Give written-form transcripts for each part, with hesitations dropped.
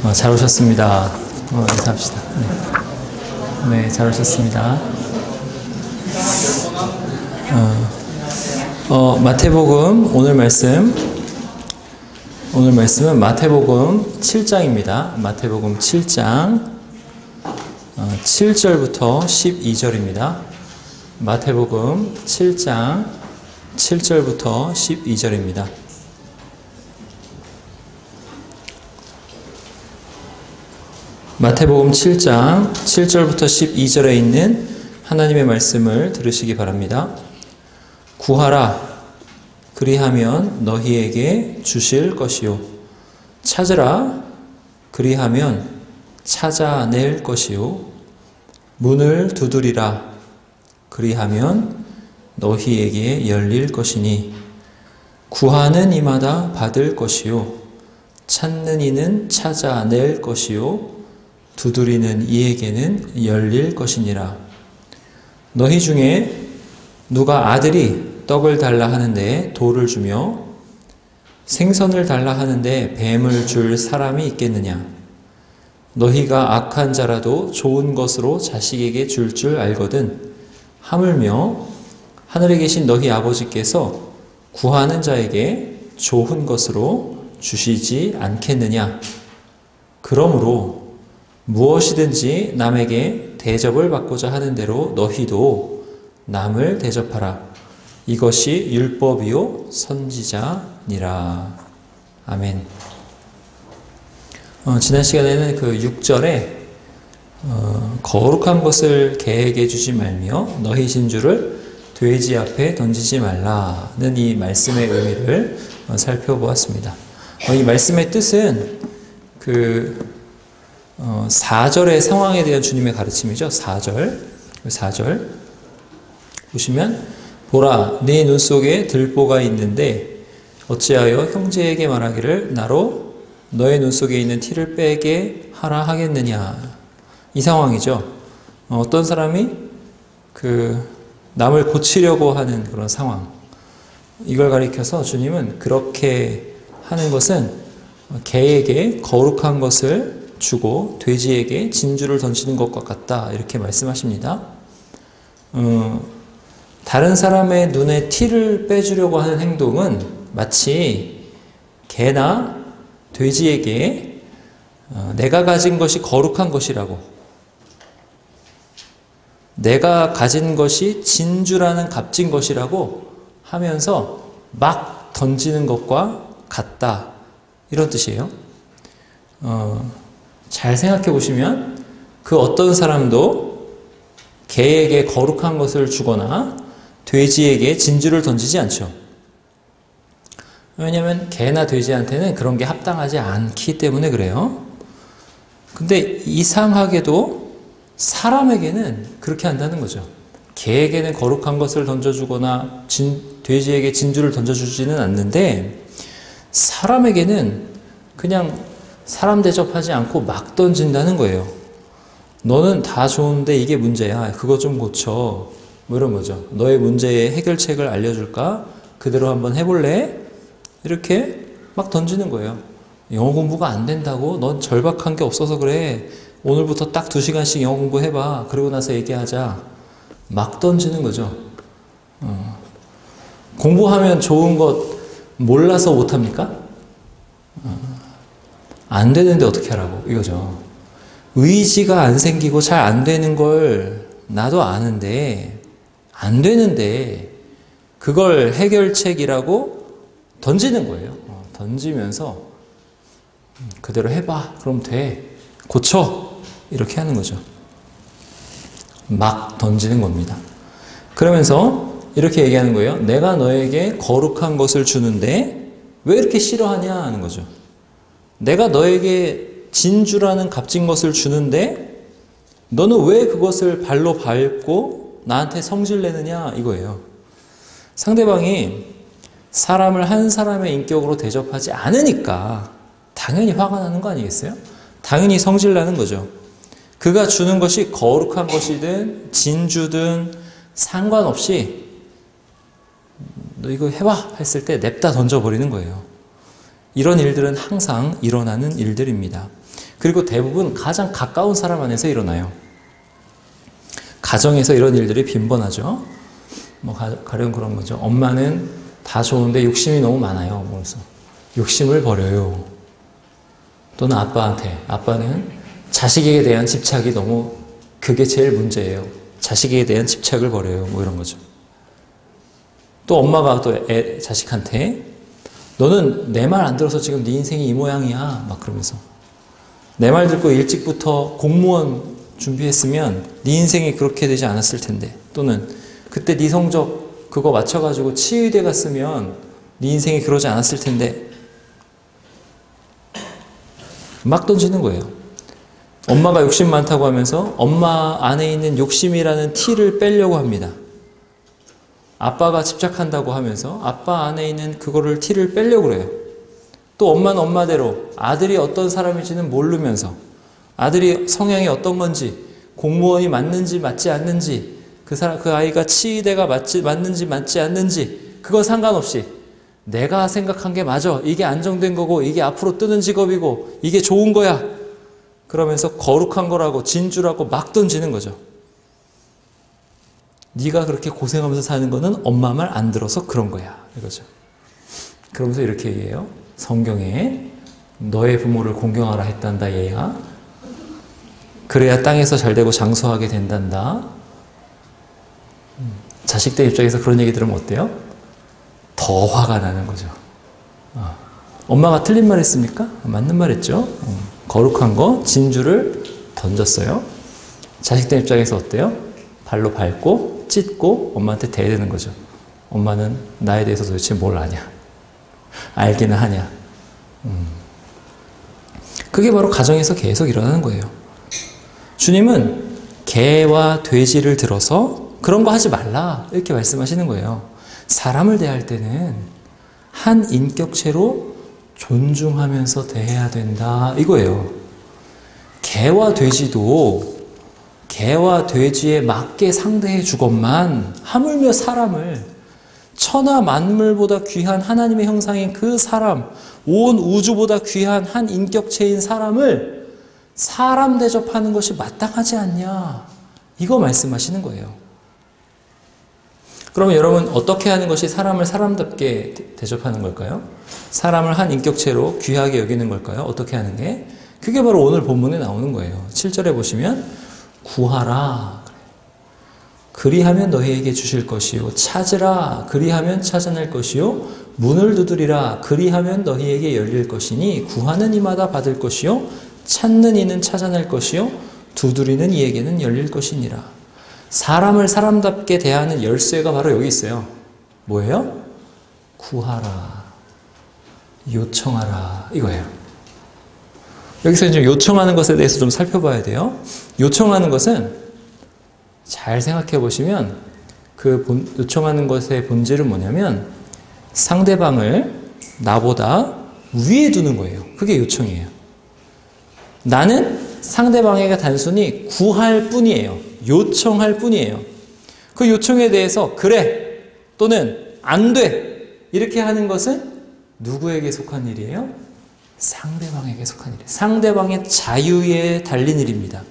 잘 오셨습니다. 인사합시다. 네, 잘 오셨습니다. 마태복음 오늘 말씀은 마태복음 7장입니다. 마태복음 7장 7절부터 12절입니다. 마태복음 7장 7절부터 12절입니다. 마태복음 7장 7절부터 12절에 있는 하나님의 말씀을 들으시기 바랍니다. 구하라, 그리하면 너희에게 주실 것이요. 찾으라, 그리하면 찾아낼 것이요. 문을 두드리라, 그리하면 너희에게 열릴 것이니 구하는 이마다 받을 것이요. 찾는 이는 찾아낼 것이요. 두드리는 이에게는 열릴 것이니라. 너희 중에 누가 아들이 떡을 달라 하는데 돌을 주며 생선을 달라 하는데 뱀을 줄 사람이 있겠느냐? 너희가 악한 자라도 좋은 것으로 자식에게 줄 줄 알거든. 하물며 하늘에 계신 너희 아버지께서 구하는 자에게 좋은 것으로 주시지 않겠느냐? 그러므로 무엇이든지 남에게 대접을 받고자 하는 대로 너희도 남을 대접하라. 이것이 율법이요 선지자니라. 아멘. 지난 시간에는 그 6절에 거룩한 것을 개에게 주지 말며 너희 진주를 돼지 앞에 던지지 말라는 이 말씀의 의미를 살펴보았습니다. 이 말씀의 뜻은 4절의 상황에 대한 주님의 가르침이죠. 4절 보시면 보라, 네 눈 속에 들보가 있는데 어찌하여 형제에게 말하기를 나로 너의 눈 속에 있는 티를 빼게 하라 하겠느냐. 이 상황이죠. 어떤 사람이 남을 고치려고 하는 그런 상황, 이걸 가리켜서 주님은 그렇게 하는 것은 개에게 거룩한 것을 주고 돼지에게 진주를 던지는 것과 같다, 이렇게 말씀하십니다. 다른 사람의 눈에 티를 빼주려고 하는 행동은 마치 개나 돼지에게 내가 가진 것이 거룩한 것이라고, 내가 가진 것이 진주라는 값진 것이라고 하면서 막 던지는 것과 같다, 이런 뜻이에요. 잘 생각해 보시면 그 어떤 사람도 개에게 거룩한 것을 주거나 돼지에게 진주를 던지지 않죠. 왜냐하면 개나 돼지한테는 그런 게 합당하지 않기 때문에 그래요. 근데 이상하게도 사람에게는 그렇게 한다는 거죠. 개에게는 거룩한 것을 던져주거나 돼지에게 진주를 던져주지는 않는데 사람에게는 그냥 사람 대접하지 않고 막 던진다는 거예요. 너는 다 좋은데 이게 문제야. 그거 좀 고쳐. 뭐 이런 거죠. 너의 문제의 해결책을 알려줄까? 그대로 한번 해볼래? 이렇게 막 던지는 거예요. 영어 공부가 안 된다고? 넌 절박한 게 없어서 그래. 오늘부터 딱 2시간씩 영어 공부해봐. 그러고 나서 얘기하자. 막 던지는 거죠. 공부하면 좋은 것 몰라서 못합니까? 안 되는데 어떻게 하라고, 이거죠. 의지가 안 생기고 잘 안 되는 걸 나도 아는데, 안 되는데 그걸 해결책이라고 던지는 거예요. 던지면서 그대로 해봐. 그럼 돼. 고쳐. 이렇게 하는 거죠. 막 던지는 겁니다. 그러면서 이렇게 얘기하는 거예요. 내가 너에게 거룩한 것을 주는데 왜 이렇게 싫어하냐 하는 거죠. 내가 너에게 진주라는 값진 것을 주는데 너는 왜 그것을 발로 밟고 나한테 성질내느냐, 이거예요. 상대방이 사람을 한 사람의 인격으로 대접하지 않으니까 당연히 화가 나는 거 아니겠어요? 당연히 성질나는 거죠. 그가 주는 것이 거룩한 것이든 진주든 상관없이 너 이거 해봐 했을 때 냅다 던져버리는 거예요. 이런 일들은 항상 일어나는 일들입니다. 그리고 대부분 가장 가까운 사람 안에서 일어나요. 가정에서 이런 일들이 빈번하죠. 뭐 가령 그런 거죠. 엄마는 다 좋은데 욕심이 너무 많아요. 그래서 욕심을 버려요. 또는 아빠는 자식에게 대한 집착이 너무 그게 제일 문제예요. 자식에게 대한 집착을 버려요. 뭐 이런 거죠. 또 엄마가 또 자식한테 너는 내 말 안 들어서 지금 네 인생이 이 모양이야. 막 그러면서 내 말 듣고 일찍부터 공무원 준비했으면 네 인생이 그렇게 되지 않았을 텐데, 또는 그때 네 성적 그거 맞춰가지고 치의대 갔으면 네 인생이 그러지 않았을 텐데, 막 던지는 거예요. 엄마가 욕심 많다고 하면서 엄마 안에 있는 욕심이라는 티를 빼려고 합니다. 아빠가 집착한다고 하면서 아빠 안에 있는 그거를 티를 빼려고 그래요. 또 엄마는 엄마대로 아들이 어떤 사람인지는 모르면서 아들이 성향이 어떤 건지, 공무원이 맞는지 맞지 않는지, 그 아이가 치의대가 맞는지 맞지 않는지, 그건 상관없이 내가 생각한 게 맞아. 이게 안정된 거고, 이게 앞으로 뜨는 직업이고, 이게 좋은 거야. 그러면서 거룩한 거라고, 진주라고 막 던지는 거죠. 네가 그렇게 고생하면서 사는 거는 엄마 말 안 들어서 그런 거야. 이거죠. 그러면서 이렇게 얘기해요. 성경에 너의 부모를 공경하라 했단다, 얘야. 그래야 땅에서 잘되고 장수하게 된단다. 자식들 입장에서 그런 얘기 들으면 어때요? 더 화가 나는 거죠. 엄마가 틀린 말 했습니까? 맞는 말 했죠. 거룩한 거, 진주를 던졌어요. 자식들 입장에서 어때요? 발로 밟고 찢고 엄마한테 대드는 거죠. 엄마는 나에 대해서 도대체 뭘 아냐? 알기는 하냐? 그게 바로 가정에서 계속 일어나는 거예요. 주님은 개와 돼지를 들어서 그런 거 하지 말라 이렇게 말씀하시는 거예요. 사람을 대할 때는 한 인격체로 존중하면서 대해야 된다 이거예요. 개와 돼지도 개와 돼지에 맞게 상대해 주건만 하물며 사람을, 천하 만물보다 귀한 하나님의 형상인 그 사람, 온 우주보다 귀한 한 인격체인 사람을 사람 대접하는 것이 마땅하지 않냐, 이거 말씀하시는 거예요. 그러면 여러분, 어떻게 하는 것이 사람을 사람답게 대접하는 걸까요? 사람을 한 인격체로 귀하게 여기는 걸까요? 어떻게 하는 게? 그게 바로 오늘 본문에 나오는 거예요. 7절에 보시면 구하라, 그리하면 너희에게 주실 것이요, 찾으라, 그리하면 찾아낼 것이요, 문을 두드리라, 그리하면 너희에게 열릴 것이니, 구하는 이마다 받을 것이요, 찾는 이는 찾아낼 것이요, 두드리는 이에게는 열릴 것이니라. 사람을 사람답게 대하는 열쇠가 바로 여기 있어요. 뭐예요? 구하라, 요청하라, 이거예요. 여기서 이제 요청하는 것에 대해서 좀 살펴봐야 돼요. 요청하는 것은 잘 생각해 보시면 요청하는 것의 본질은 뭐냐면 상대방을 나보다 위에 두는 거예요. 그게 요청이에요. 나는 상대방에게 단순히 구할 뿐이에요. 요청할 뿐이에요. 그 요청에 대해서 그래 또는 안 돼 이렇게 하는 것은 누구에게 속한 일이에요? 상대방에게 속한 일이에요. 상대방의 자유에 달린 일입니다.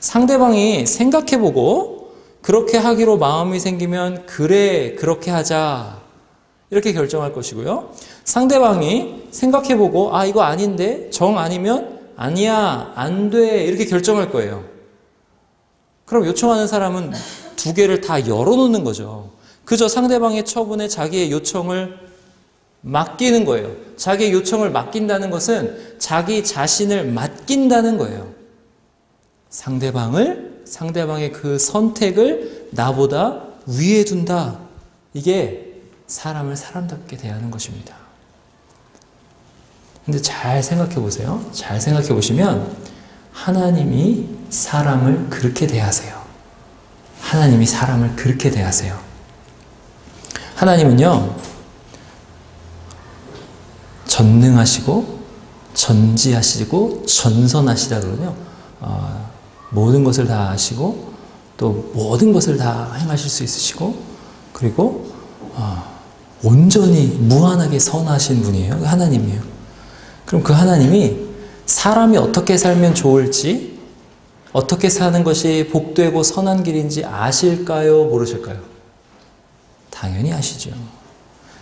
상대방이 생각해보고 그렇게 하기로 마음이 생기면 그래 그렇게 하자 이렇게 결정할 것이고요. 상대방이 생각해보고 아 이거 아닌데 정 아니면 아니야 안 돼 이렇게 결정할 거예요. 그럼 요청하는 사람은 두 개를 다 열어놓는 거죠. 그저 상대방의 처분에 자기의 요청을 맡기는 거예요. 자기의 요청을 맡긴다는 것은 자기 자신을 맡긴다는 거예요. 상대방의 그 선택을 나보다 위에 둔다. 이게 사람을 사람답게 대하는 것입니다. 근데 잘 생각해 보세요. 잘 생각해 보시면 하나님이 사람을 그렇게 대하세요. 하나님이 사람을 그렇게 대하세요. 하나님은요, 전능하시고 전지하시고 전선하시다 그러죠. 모든 것을 다 아시고 또 모든 것을 다 행하실 수 있으시고 그리고 온전히 무한하게 선하신 분이에요. 하나님이에요. 그럼 그 하나님이 사람이 어떻게 살면 좋을지, 어떻게 사는 것이 복되고 선한 길인지 아실까요? 모르실까요? 당연히 아시죠.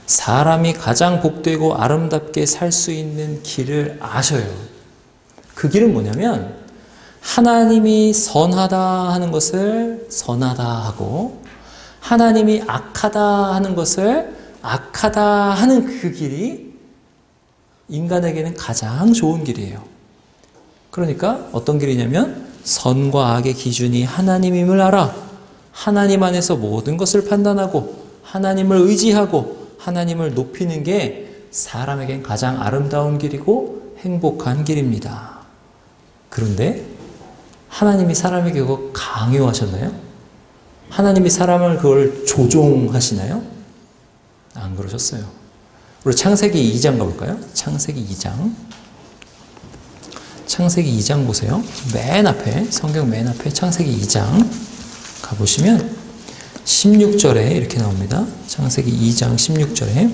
사람이 가장 복되고 아름답게 살 수 있는 길을 아셔요. 그 길은 뭐냐면 하나님이 선하다 하는 것을 선하다 하고 하나님이 악하다 하는 것을 악하다 하는 그 길이 인간에게는 가장 좋은 길이에요. 그러니까 어떤 길이냐면 선과 악의 기준이 하나님임을 알아 하나님 안에서 모든 것을 판단하고 하나님을 의지하고 하나님을 높이는 게 사람에겐 가장 아름다운 길이고 행복한 길입니다. 그런데 하나님이 사람에게 그거 강요하셨나요? 하나님이 사람을 그걸 조종하시나요? 안 그러셨어요. 우리 창세기 2장 가볼까요? 창세기 2장. 창세기 2장 보세요. 맨 앞에, 성경 맨 앞에 창세기 2장 가보시면 16절에 이렇게 나옵니다. 창세기 2장 16절에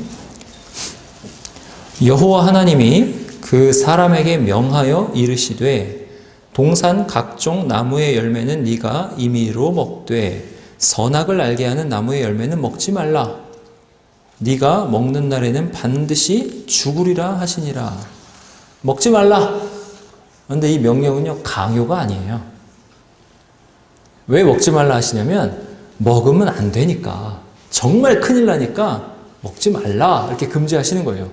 여호와 하나님이 그 사람에게 명하여 이르시되 동산 각종 나무의 열매는 네가 임의로 먹되 선악을 알게 하는 나무의 열매는 먹지 말라. 네가 먹는 날에는 반드시 죽으리라 하시니라. 먹지 말라. 그런데 이 명령은요 강요가 아니에요. 왜 먹지 말라 하시냐면 먹으면 안 되니까 정말 큰일 나니까 먹지 말라 이렇게 금지하시는 거예요.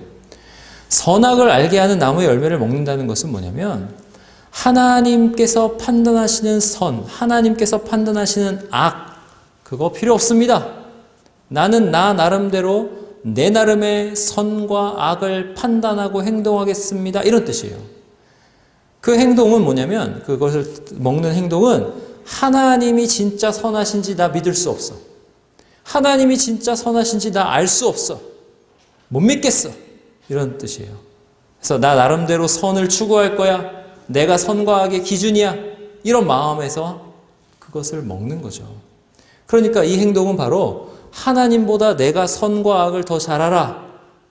선악을 알게 하는 나무의 열매를 먹는다는 것은 뭐냐면 하나님께서 판단하시는 선, 하나님께서 판단하시는 악 그거 필요 없습니다. 나는 나 나름대로 내 나름의 선과 악을 판단하고 행동하겠습니다. 이런 뜻이에요. 그 행동은 뭐냐면 그것을 먹는 행동은 하나님이 진짜 선하신지 나 믿을 수 없어. 하나님이 진짜 선하신지 나 알 수 없어. 못 믿겠어. 이런 뜻이에요. 그래서 나 나름대로 선을 추구할 거야. 내가 선과 악의 기준이야. 이런 마음에서 그것을 먹는 거죠. 그러니까 이 행동은 바로 하나님보다 내가 선과 악을 더 잘 알아.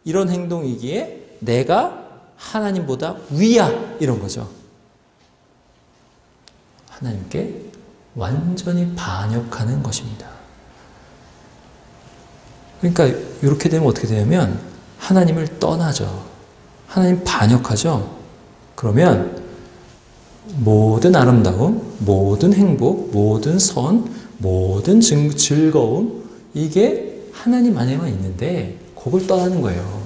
이런 행동이기에 내가 하나님보다 위야. 이런 거죠. 하나님께 완전히 반역하는 것입니다. 그러니까 이렇게 되면 어떻게 되냐면 하나님을 떠나죠. 하나님 반역하죠. 그러면 모든 아름다움, 모든 행복, 모든 선, 모든 즐거움 이게 하나님 안에만 있는데 그걸 떠나는 거예요.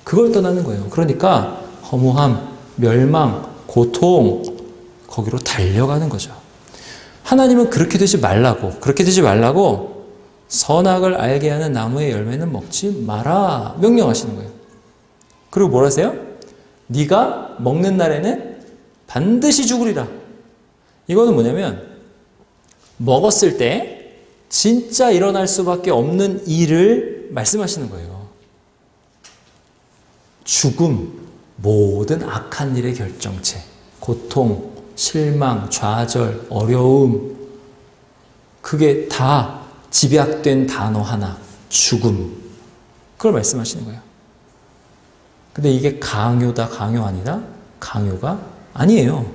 그걸 떠나는 거예요. 그러니까 허무함, 멸망, 고통 거기로 달려가는 거죠. 하나님은 그렇게 되지 말라고 선악을 알게 하는 나무의 열매는 먹지 마라 명령하시는 거예요. 그리고 뭐라 하세요? 네가 먹는 날에는 반드시 죽으리라. 이거는 뭐냐면 먹었을 때 진짜 일어날 수밖에 없는 일을 말씀하시는 거예요. 죽음, 모든 악한 일의 결정체, 고통, 실망, 좌절, 어려움 그게 다 집약된 단어 하나, 죽음. 그걸 말씀하시는 거예요. 근데 이게 강요다, 강요 아니다? 강요가 아니에요.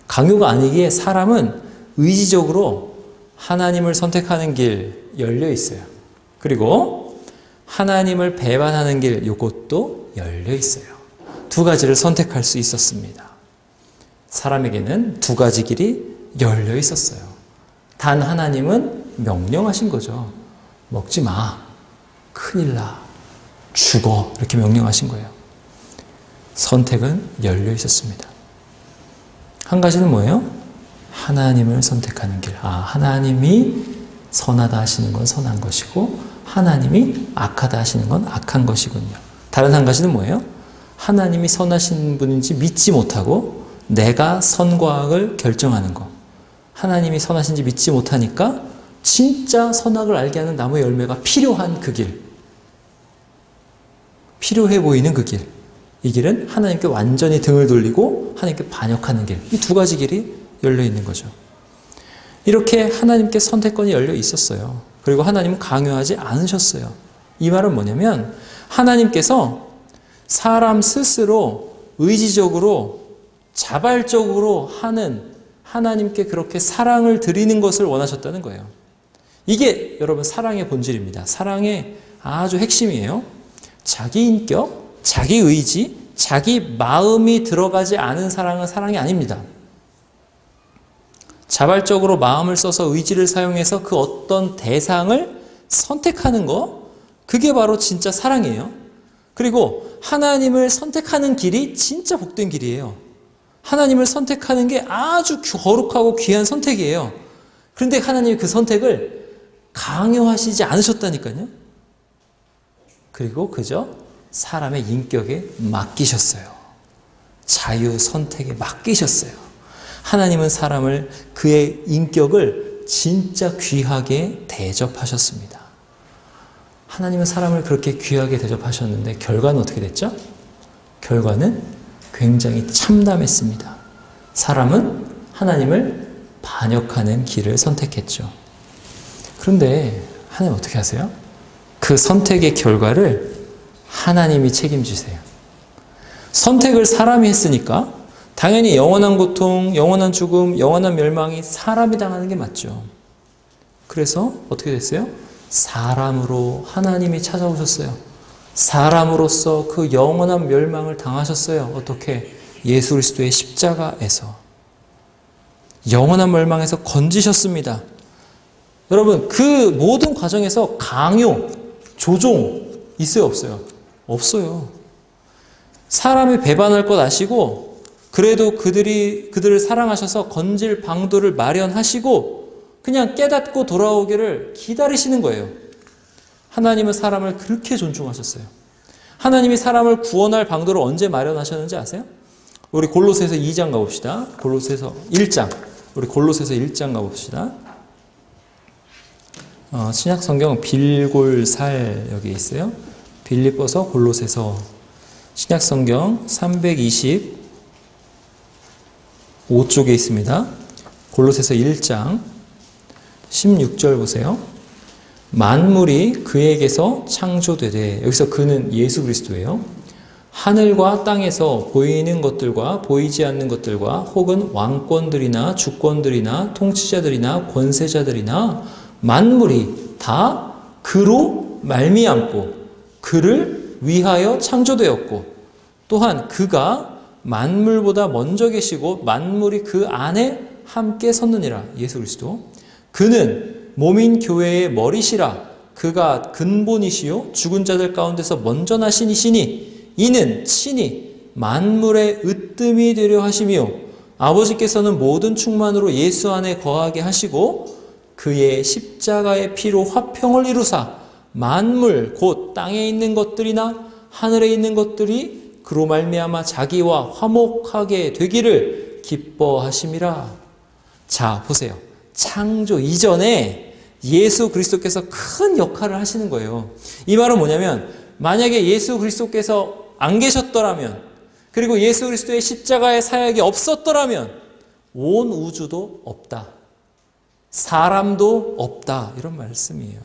강요가 아니기에 사람은 의지적으로 하나님을 선택하는 길 열려 있어요. 그리고 하나님을 배반하는 길 이것도 열려 있어요. 두 가지를 선택할 수 있었습니다. 사람에게는 두 가지 길이 열려 있었어요. 단 하나님은 명령하신 거죠. 먹지 마. 큰일 나. 죽어. 이렇게 명령하신 거예요. 선택은 열려 있었습니다. 한 가지는 뭐예요? 하나님을 선택하는 길. 하나님이 선하다 하시는 건 선한 것이고 하나님이 악하다 하시는 건 악한 것이군요. 다른 한 가지는 뭐예요? 하나님이 선하신 분인지 믿지 못하고 내가 선과 악을 결정하는 거. 하나님이 선하신지 믿지 못하니까 진짜 선악을 알게 하는 나무의 열매가 필요한 그 길. 필요해 보이는 그 길. 이 길은 하나님께 완전히 등을 돌리고 하나님께 반역하는 길. 이 두 가지 길이 열려 있는 거죠. 이렇게 하나님께 선택권이 열려 있었어요. 그리고 하나님은 강요하지 않으셨어요. 이 말은 뭐냐면 하나님께서 사람 스스로 의지적으로 자발적으로 하는 하나님께 그렇게 사랑을 드리는 것을 원하셨다는 거예요. 이게 여러분 사랑의 본질입니다. 사랑의 아주 핵심이에요. 자기 인격, 자기 의지, 자기 마음이 들어가지 않은 사랑은 사랑이 아닙니다. 자발적으로 마음을 써서 의지를 사용해서 그 어떤 대상을 선택하는 거, 그게 바로 진짜 사랑이에요. 그리고 하나님을 선택하는 길이 진짜 복된 길이에요. 하나님을 선택하는 게 아주 거룩하고 귀한 선택이에요. 그런데 하나님이 그 선택을 강요하시지 않으셨다니까요. 그리고 그저 사람의 인격에 맡기셨어요. 자유 선택에 맡기셨어요. 하나님은 사람을, 그의 인격을 진짜 귀하게 대접하셨습니다. 하나님은 사람을 그렇게 귀하게 대접하셨는데 결과는 어떻게 됐죠? 결과는 굉장히 참담했습니다. 사람은 하나님을 반역하는 길을 선택했죠. 그런데 하나님 어떻게 하세요? 그 선택의 결과를 하나님이 책임지세요. 선택을 사람이 했으니까 당연히 영원한 고통, 영원한 죽음, 영원한 멸망이 사람이 당하는 게 맞죠. 그래서 어떻게 됐어요? 사람으로 하나님이 찾아오셨어요. 사람으로서 그 영원한 멸망을 당하셨어요. 어떻게? 예수 그리스도의 십자가에서. 영원한 멸망에서 건지셨습니다. 여러분, 그 모든 과정에서 강요, 조종 있어요, 없어요? 없어요. 사람이 배반할 것 아시고 그래도 그들을 사랑하셔서 건질 방도를 마련하시고 그냥 깨닫고 돌아오기를 기다리시는 거예요. 하나님은 사람을 그렇게 존중하셨어요. 하나님이 사람을 구원할 방도를 언제 마련하셨는지 아세요? 우리 골로새서 2장 가봅시다. 골로새서 1장. 우리 골로새서 1장 가봅시다. 신약 성경 빌골살 여기 있어요. 빌립보서, 골로새서. 신약 성경 325쪽에 있습니다. 골로새서 1장 16절 보세요. 만물이 그에게서 창조되되, 여기서 그는 예수 그리스도예요. 하늘과 땅에서 보이는 것들과 보이지 않는 것들과 혹은 왕권들이나 주권들이나 통치자들이나 권세자들이나 만물이 다 그로 말미암고 그를 위하여 창조되었고 또한 그가 만물보다 먼저 계시고 만물이 그 안에 함께 섰느니라. 예수 그리스도. 그는 몸인 교회의 머리시라. 그가 근본이시요 죽은 자들 가운데서 먼저 나신 이시니 이는 친히 만물의 으뜸이 되려 하시며 아버지께서는 모든 충만으로 예수 안에 거하게 하시고 그의 십자가의 피로 화평을 이루사 만물 곧 땅에 있는 것들이나 하늘에 있는 것들이 그로 말미암아 자기와 화목하게 되기를 기뻐하심이라. 자, 보세요. 창조 이전에 예수 그리스도께서 큰 역할을 하시는 거예요. 이 말은 뭐냐면 만약에 예수 그리스도께서 안 계셨더라면 그리고 예수 그리스도의 십자가의 사역이 없었더라면 온 우주도 없다. 사람도 없다. 이런 말씀이에요.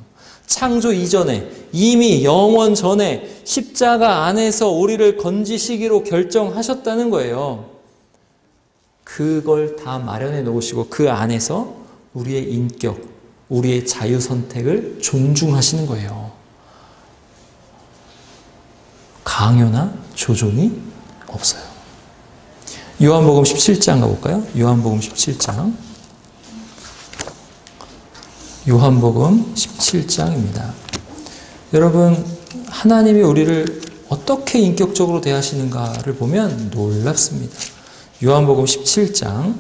창조 이전에 이미 영원 전에 십자가 안에서 우리를 건지시기로 결정하셨다는 거예요. 그걸 다 마련해 놓으시고 그 안에서 우리의 인격, 우리의 자유 선택을 존중하시는 거예요. 강요나 조종이 없어요. 요한복음 17장 가볼까요? 요한복음 17장. 요한복음 17장입니다. 여러분, 하나님이 우리를 어떻게 인격적으로 대하시는가를 보면 놀랍습니다. 요한복음 17장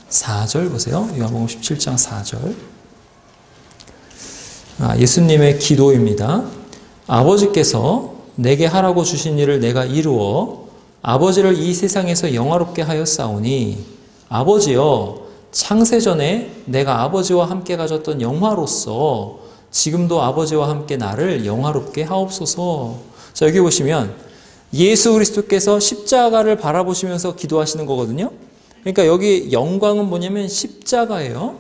4절 보세요. 요한복음 17장 4절. 예수님의 기도입니다. 아버지께서 내게 하라고 주신 일을 내가 이루어 아버지를 이 세상에서 영화롭게 하였사오니 아버지여 창세전에 내가 아버지와 함께 가졌던 영화로서 지금도 아버지와 함께 나를 영화롭게 하옵소서. 자, 여기 보시면 예수 그리스도께서 십자가를 바라보시면서 기도하시는 거거든요. 그러니까 여기 영광은 뭐냐면 십자가예요.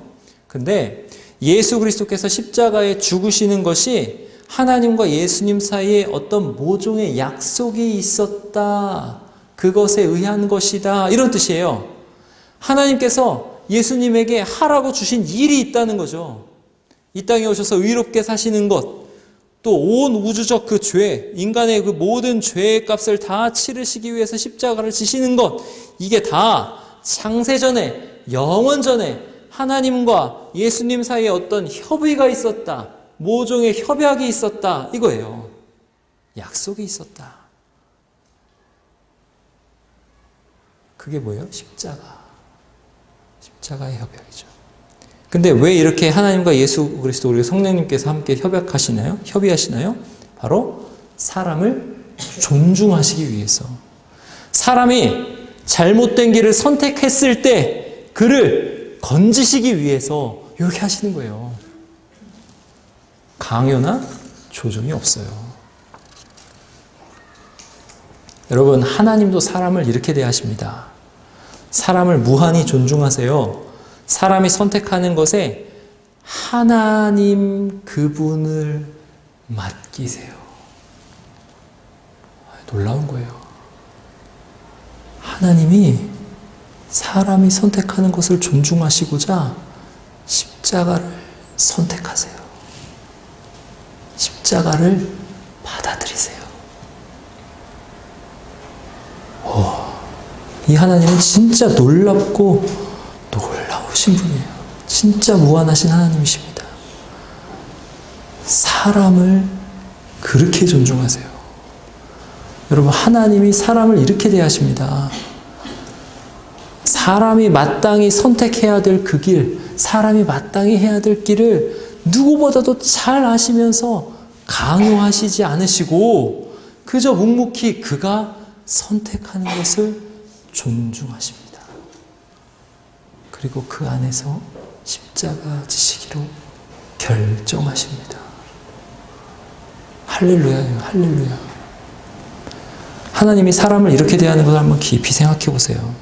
근데 예수 그리스도께서 십자가에 죽으시는 것이 하나님과 예수님 사이에 어떤 모종의 약속이 있었다. 그것에 의한 것이다. 이런 뜻이에요. 하나님께서 예수님에게 하라고 주신 일이 있다는 거죠. 이 땅에 오셔서 의롭게 사시는 것, 또 온 우주적 그 죄, 인간의 그 모든 죄의 값을 다 치르시기 위해서 십자가를 지시는 것, 이게 다 창세전에, 영원전에 하나님과 예수님 사이에 어떤 협의가 있었다. 모종의 협약이 있었다. 이거예요. 약속이 있었다. 그게 뭐예요? 십자가의 협약이죠. 근데 왜 이렇게 하나님과 예수 그리스도 그리고 성령님께서 함께 협의하시나요? 바로 사람을 존중하시기 위해서. 사람이 잘못된 길을 선택했을 때 그를 건지시기 위해서 이렇게 하시는 거예요. 강요나 조종이 없어요. 여러분, 하나님도 사람을 이렇게 대하십니다. 사람을 무한히 존중하세요. 사람이 선택하는 것에 하나님 그분을 맡기세요. 놀라운 거예요. 하나님이 사람이 선택하는 것을 존중하시고자 십자가를 선택하세요. 십자가를 받아들이세요. 이 하나님은 진짜 놀랍고 놀라우신 분이에요. 진짜 무한하신 하나님이십니다. 사람을 그렇게 존중하세요. 여러분, 하나님이 사람을 이렇게 대하십니다. 사람이 마땅히 선택해야 될 그 길, 사람이 마땅히 해야 될 길을 누구보다도 잘 아시면서 강요하시지 않으시고 그저 묵묵히 그가 선택하는 것을 존중하십니다. 그리고 그 안에서 십자가 지시기로 결정하십니다. 할렐루야예요. 할렐루야. 하나님이 사람을 이렇게 대하는 것을 한번 깊이 생각해 보세요.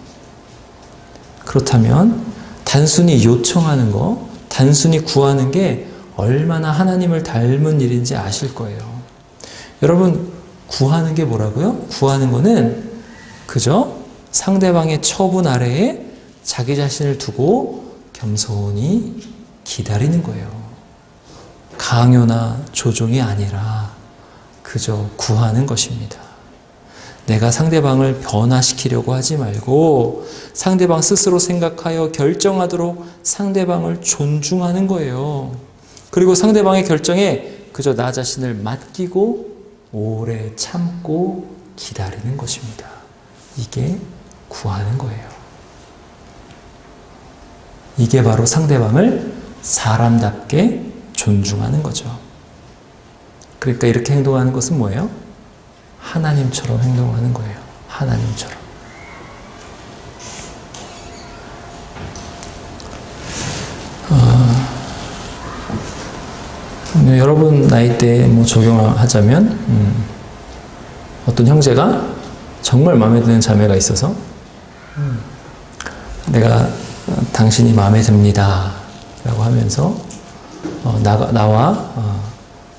그렇다면 단순히 요청하는 거, 단순히 구하는 게 얼마나 하나님을 닮은 일인지 아실 거예요. 여러분, 구하는 게 뭐라고요? 구하는 거는 그저 상대방의 처분 아래에 자기 자신을 두고 겸손히 기다리는 거예요. 강요나 조종이 아니라 그저 구하는 것입니다. 내가 상대방을 변화시키려고 하지 말고 상대방 스스로 생각하여 결정하도록 상대방을 존중하는 거예요. 그리고 상대방의 결정에 그저 나 자신을 맡기고 오래 참고 기다리는 것입니다. 이게 구하는 거예요. 이게 바로 상대방을 사람답게 존중하는 거죠. 그러니까 이렇게 행동하는 것은 뭐예요? 하나님처럼 행동하는 거예요. 하나님처럼. 여러분 나이대에 적용하자면 어떤 형제가 정말 마음에 드는 자매가 있어서 내가 당신이 마음에 듭니다 라고 하면서 나와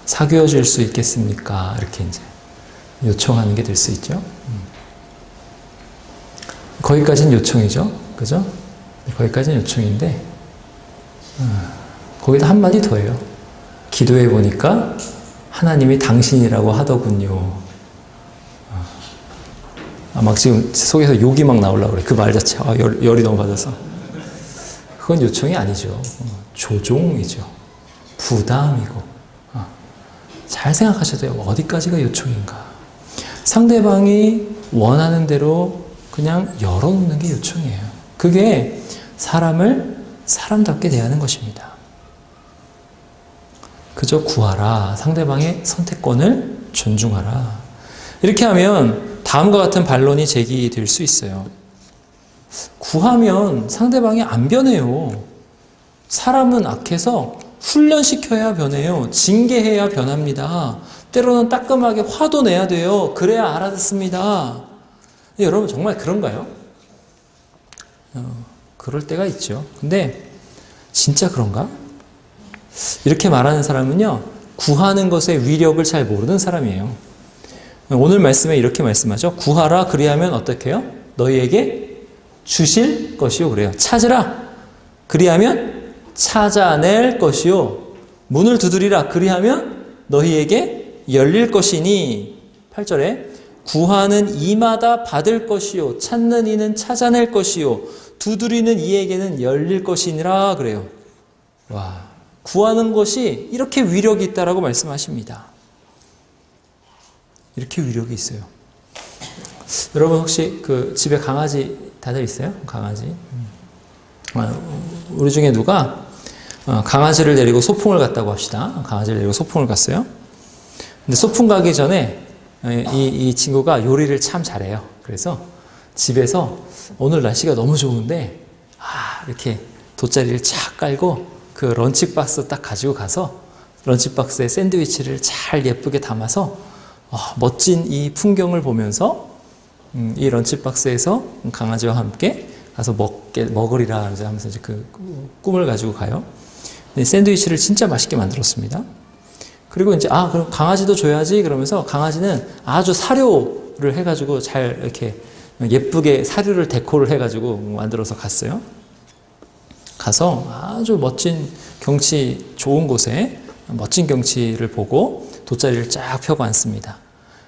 사귀어 줄 수 있겠습니까? 이렇게 이제 요청하는 게 될 수 있죠. 거기까지는 요청이죠. 그죠? 거기까지는 요청인데 거기다 한마디 더 해요. 기도해 보니까 하나님이 당신이라고 하더군요. 막 지금 속에서 욕이 막 나오려고 그래. 그 말 자체. 열이 너무 받아서. 그건 요청이 아니죠. 조종이죠. 부담이고. 잘 생각하셔야 돼요. 어디까지가 요청인가. 상대방이 원하는 대로 그냥 열어놓는 게 요청이에요. 그게 사람을 사람답게 대하는 것입니다. 그저 구하라. 상대방의 선택권을 존중하라. 이렇게 하면 다음과 같은 반론이 제기될 수 있어요. 구하면 상대방이 안 변해요. 사람은 악해서 훈련시켜야 변해요. 징계해야 변합니다. 때로는 따끔하게 화도 내야 돼요. 그래야 알아듣습니다. 여러분 정말 그런가요? 그럴 때가 있죠. 근데 진짜 그런가? 이렇게 말하는 사람은요, 구하는 것의 위력을 잘 모르는 사람이에요. 오늘 말씀에 이렇게 말씀하죠. 구하라 그리하면 어떻게 해요? 너희에게 주실 것이요 그래요. 찾으라 그리하면 찾아낼 것이요. 문을 두드리라 그리하면 너희에게 열릴 것이니. 8절에 구하는 이마다 받을 것이요 찾는 이는 찾아낼 것이요 두드리는 이에게는 열릴 것이니라 그래요. 와, 구하는 것이 이렇게 위력이 있다라고 말씀하십니다. 이렇게 위력이 있어요. 여러분 혹시 그 집에 강아지 다들 있어요? 강아지. 우리 중에 누가 강아지를 데리고 소풍을 갔다고 합시다. 강아지를 데리고 소풍을 갔어요. 근데 소풍 가기 전에 이 친구가 요리를 참 잘해요. 그래서 집에서 오늘 날씨가 너무 좋은데 이렇게 돗자리를 착 깔고 그 런치박스 딱 가지고 가서 런치박스에 샌드위치를 잘 예쁘게 담아서 멋진 이 풍경을 보면서 이 런치박스에서 강아지와 함께 가서 먹으리라 하면서 이제 그 꿈을 가지고 가요. 샌드위치를 진짜 맛있게 만들었습니다. 그리고 이제 그럼 강아지도 줘야지 그러면서 강아지는 아주 사료를 해가지고 잘 이렇게 예쁘게 사료를 데코를 해가지고 만들어서 갔어요. 가서 아주 멋진 경치 좋은 곳에 멋진 경치를 보고 돗자리를 쫙 펴고 앉습니다.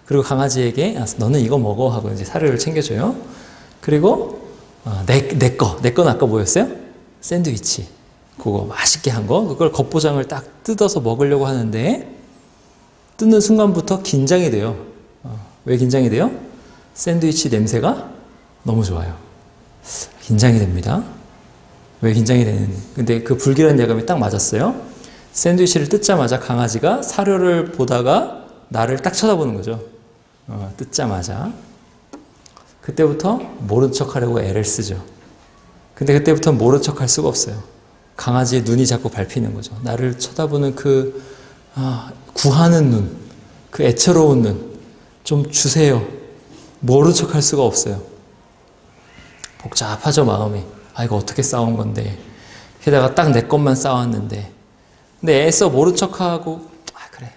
그리고 강아지에게 너는 이거 먹어 하고 이제 사료를 챙겨줘요. 그리고 내 거는 아까 뭐였어요? 샌드위치. 그거 맛있게 한 거. 그걸 겉포장을 딱 뜯어서 먹으려고 하는데 뜯는 순간부터 긴장이 돼요. 왜 긴장이 돼요? 샌드위치 냄새가 너무 좋아요. 긴장이 됩니다. 왜 긴장이 되는? 근데 그 불길한 예감이 딱 맞았어요. 샌드위치를 뜯자마자 강아지가 사료를 보다가 나를 딱 쳐다보는 거죠. 뜯자마자. 그때부터 모른 척 하려고 애를 쓰죠. 근데 그때부터 모른 척 할 수가 없어요. 강아지의 눈이 자꾸 밟히는 거죠. 나를 쳐다보는 그 구하는 눈, 그 애처로운 눈, 좀 주세요. 모른 척 할 수가 없어요. 복잡하죠, 마음이. 이거 어떻게 싸운 건데. 게다가 딱 내 것만 싸웠는데. 근데 애써 모른 척하고 그래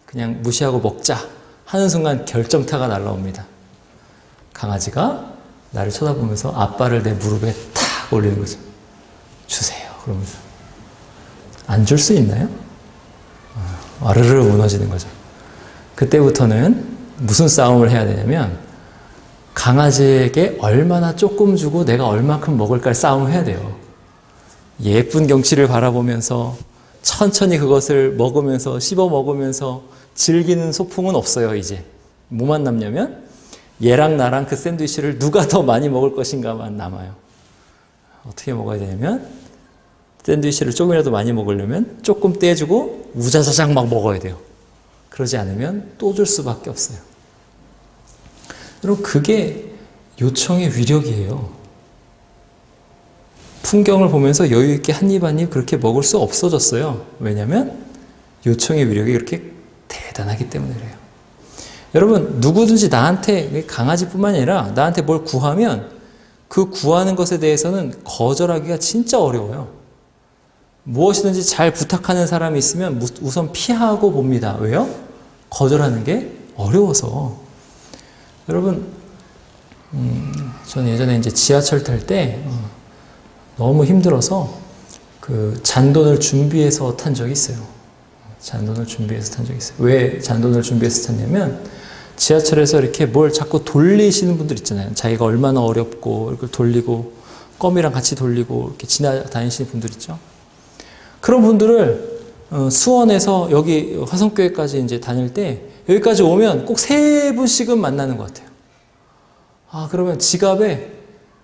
그냥 무시하고 먹자 하는 순간 결정타가 날라옵니다. 강아지가 나를 쳐다보면서 앞발을 내 무릎에 탁 올리는 거죠. 주세요 그러면서. 안 줄 수 있나요? 와르르 무너지는 거죠. 그때부터는 무슨 싸움을 해야 되냐면 강아지에게 얼마나 조금 주고 내가 얼마큼 먹을까 싸움을 해야 돼요. 예쁜 경치를 바라보면서 천천히 그것을 먹으면서 씹어 먹으면서 즐기는 소풍은 없어요. 이제 뭐만 남냐면 얘랑 나랑 그 샌드위치를 누가 더 많이 먹을 것인가만 남아요. 어떻게 먹어야 되냐면 샌드위치를 조금이라도 많이 먹으려면 조금 떼주고 우자자작 막 먹어야 돼요. 그러지 않으면 또 줄 수밖에 없어요. 여러분 그게 요청의 위력이에요. 풍경을 보면서 여유 있게 한 입 한 입 그렇게 먹을 수 없어졌어요. 왜냐하면 요청의 위력이 그렇게 대단하기 때문에 그래요. 여러분 누구든지 나한테 강아지뿐만 아니라 나한테 뭘 구하면 그 구하는 것에 대해서는 거절하기가 진짜 어려워요. 무엇이든지 잘 부탁하는 사람이 있으면 우선 피하고 봅니다. 왜요? 거절하는 게 어려워서. 여러분 저는 예전에 이제 지하철 탈 때 너무 힘들어서 그 잔돈을 준비해서 탄 적이 있어요. 잔돈을 준비해서 탄 적이 있어요. 왜 잔돈을 준비해서 탔냐면 지하철에서 이렇게 뭘 자꾸 돌리시는 분들 있잖아요. 자기가 얼마나 어렵고 이걸 돌리고 껌이랑 같이 돌리고 이렇게 지나다니시는 분들 있죠. 그런 분들을 수원에서 여기 화성교회까지 이제 다닐 때 여기까지 오면 꼭 3분씩은 만나는 것 같아요. 그러면 지갑에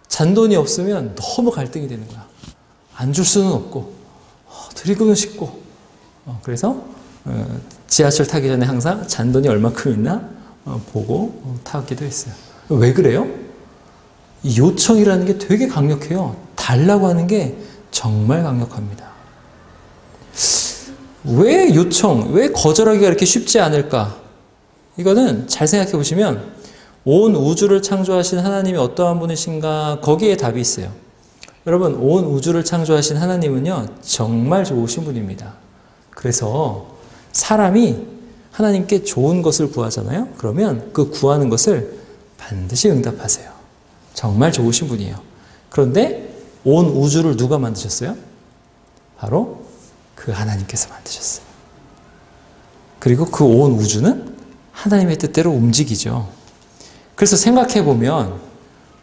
잔돈이 없으면 너무 갈등이 되는 거야. 안 줄 수는 없고 드리고는 싶고 그래서 지하철 타기 전에 항상 잔돈이 얼마큼 있나 보고 타기도 했어요. 왜 그래요? 이 요청이라는 게 되게 강력해요. 달라고 하는 게 정말 강력합니다. 왜 요청, 왜 거절하기가 이렇게 쉽지 않을까? 이거는 잘 생각해 보시면 온 우주를 창조하신 하나님이 어떠한 분이신가 거기에 답이 있어요. 여러분 온 우주를 창조하신 하나님은요 정말 좋으신 분입니다. 그래서 사람이 하나님께 좋은 것을 구하잖아요. 그러면 그 구하는 것을 반드시 응답하세요. 정말 좋으신 분이에요. 그런데 온 우주를 누가 만드셨어요? 바로 그 하나님께서 만드셨어요. 그리고 그 온 우주는 하나님의 뜻대로 움직이죠. 그래서 생각해 보면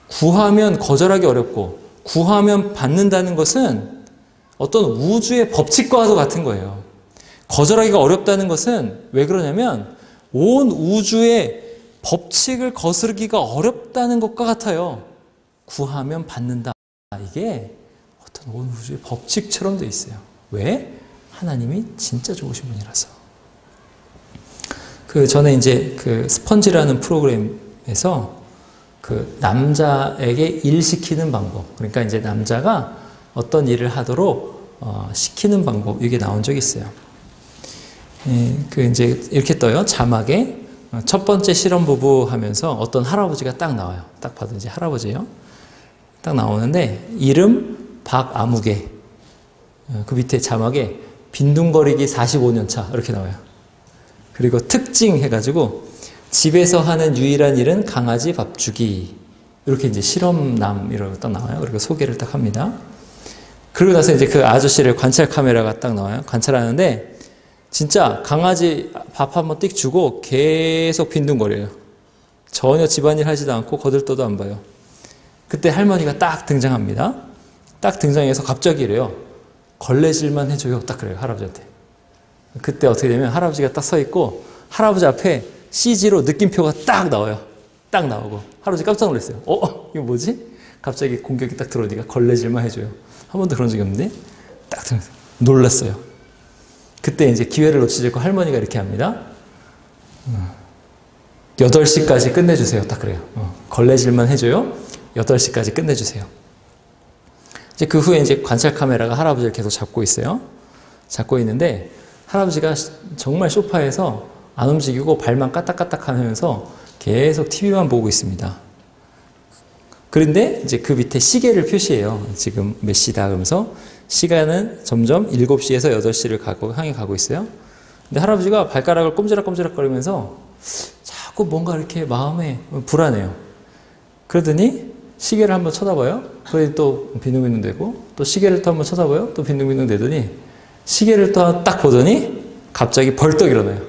구하면 거절하기 어렵고 구하면 받는다는 것은 어떤 우주의 법칙과도 같은 거예요. 거절하기가 어렵다는 것은 왜 그러냐면 온 우주의 법칙을 거스르기가 어렵다는 것과 같아요. 구하면 받는다. 이게 어떤 온 우주의 법칙처럼 돼 있어요. 왜? 하나님이 진짜 좋으신 분이라서. 그 전에 이제 그 스펀지라는 프로그램에서 그 남자에게 일 시키는 방법, 그러니까 이제 남자가 어떤 일을 하도록 시키는 방법, 이게 나온 적이 있어요. 그 이제 이렇게 떠요. 자막에 첫 번째 실험 부부 하면서 어떤 할아버지가 딱 나와요. 딱 봐도 이제 할아버지예요. 딱 나오는데 이름 박아무개. 그 밑에 자막에 빈둥거리기 45년 차 이렇게 나와요. 그리고 특징 해가지고 집에서 하는 유일한 일은 강아지 밥 주기. 이렇게 이제 실험남 이라고 딱 나와요. 그리고 소개를 딱 합니다. 그러고 나서 이제 그 아저씨를 관찰 카메라가 딱 나와요. 관찰하는데 진짜 강아지 밥 한번 띡 주고 계속 빈둥거려요. 전혀 집안일 하지도 않고 거들떠도 안 봐요. 그때 할머니가 딱 등장합니다. 딱 등장해서 갑자기 이래요. 걸레질만 해줘요. 딱 그래요. 할아버지한테. 그때 어떻게 되면 할아버지가 딱 서 있고 할아버지 앞에 CG로 느낌표가 딱 나와요. 딱 나오고 할아버지 깜짝 놀랐어요. 이거 뭐지? 갑자기 공격이 딱 들어오니까 걸레질만 해줘요. 한 번도 그런 적이 없는데 딱 놀랐어요. 그때 이제 기회를 놓치지 않고 할머니가 이렇게 합니다. 8시까지 끝내주세요. 딱 그래요. 걸레질만 해줘요. 8시까지 끝내주세요. 이제 그 후에 이제 관찰 카메라가 할아버지를 계속 잡고 있어요. 잡고 있는데 할아버지가 정말 소파에서 안 움직이고 발만 까딱까딱 하면서 계속 TV만 보고 있습니다. 그런데 이제 그 밑에 시계를 표시해요. 지금 몇 시다 그러면서 시간은 점점 7시에서 8시를 향해 가고 있어요. 근데 할아버지가 발가락을 꼼지락꼼지락 거리면서 자꾸 뭔가 이렇게 마음에 불안해요. 그러더니 시계를 한번 쳐다봐요. 그러더니 또 빈둥빈둥 대고 또 시계를 또 한번 쳐다봐요. 또 빈둥빈둥 대더니 시계를 또 딱 보더니 갑자기 벌떡 일어나요.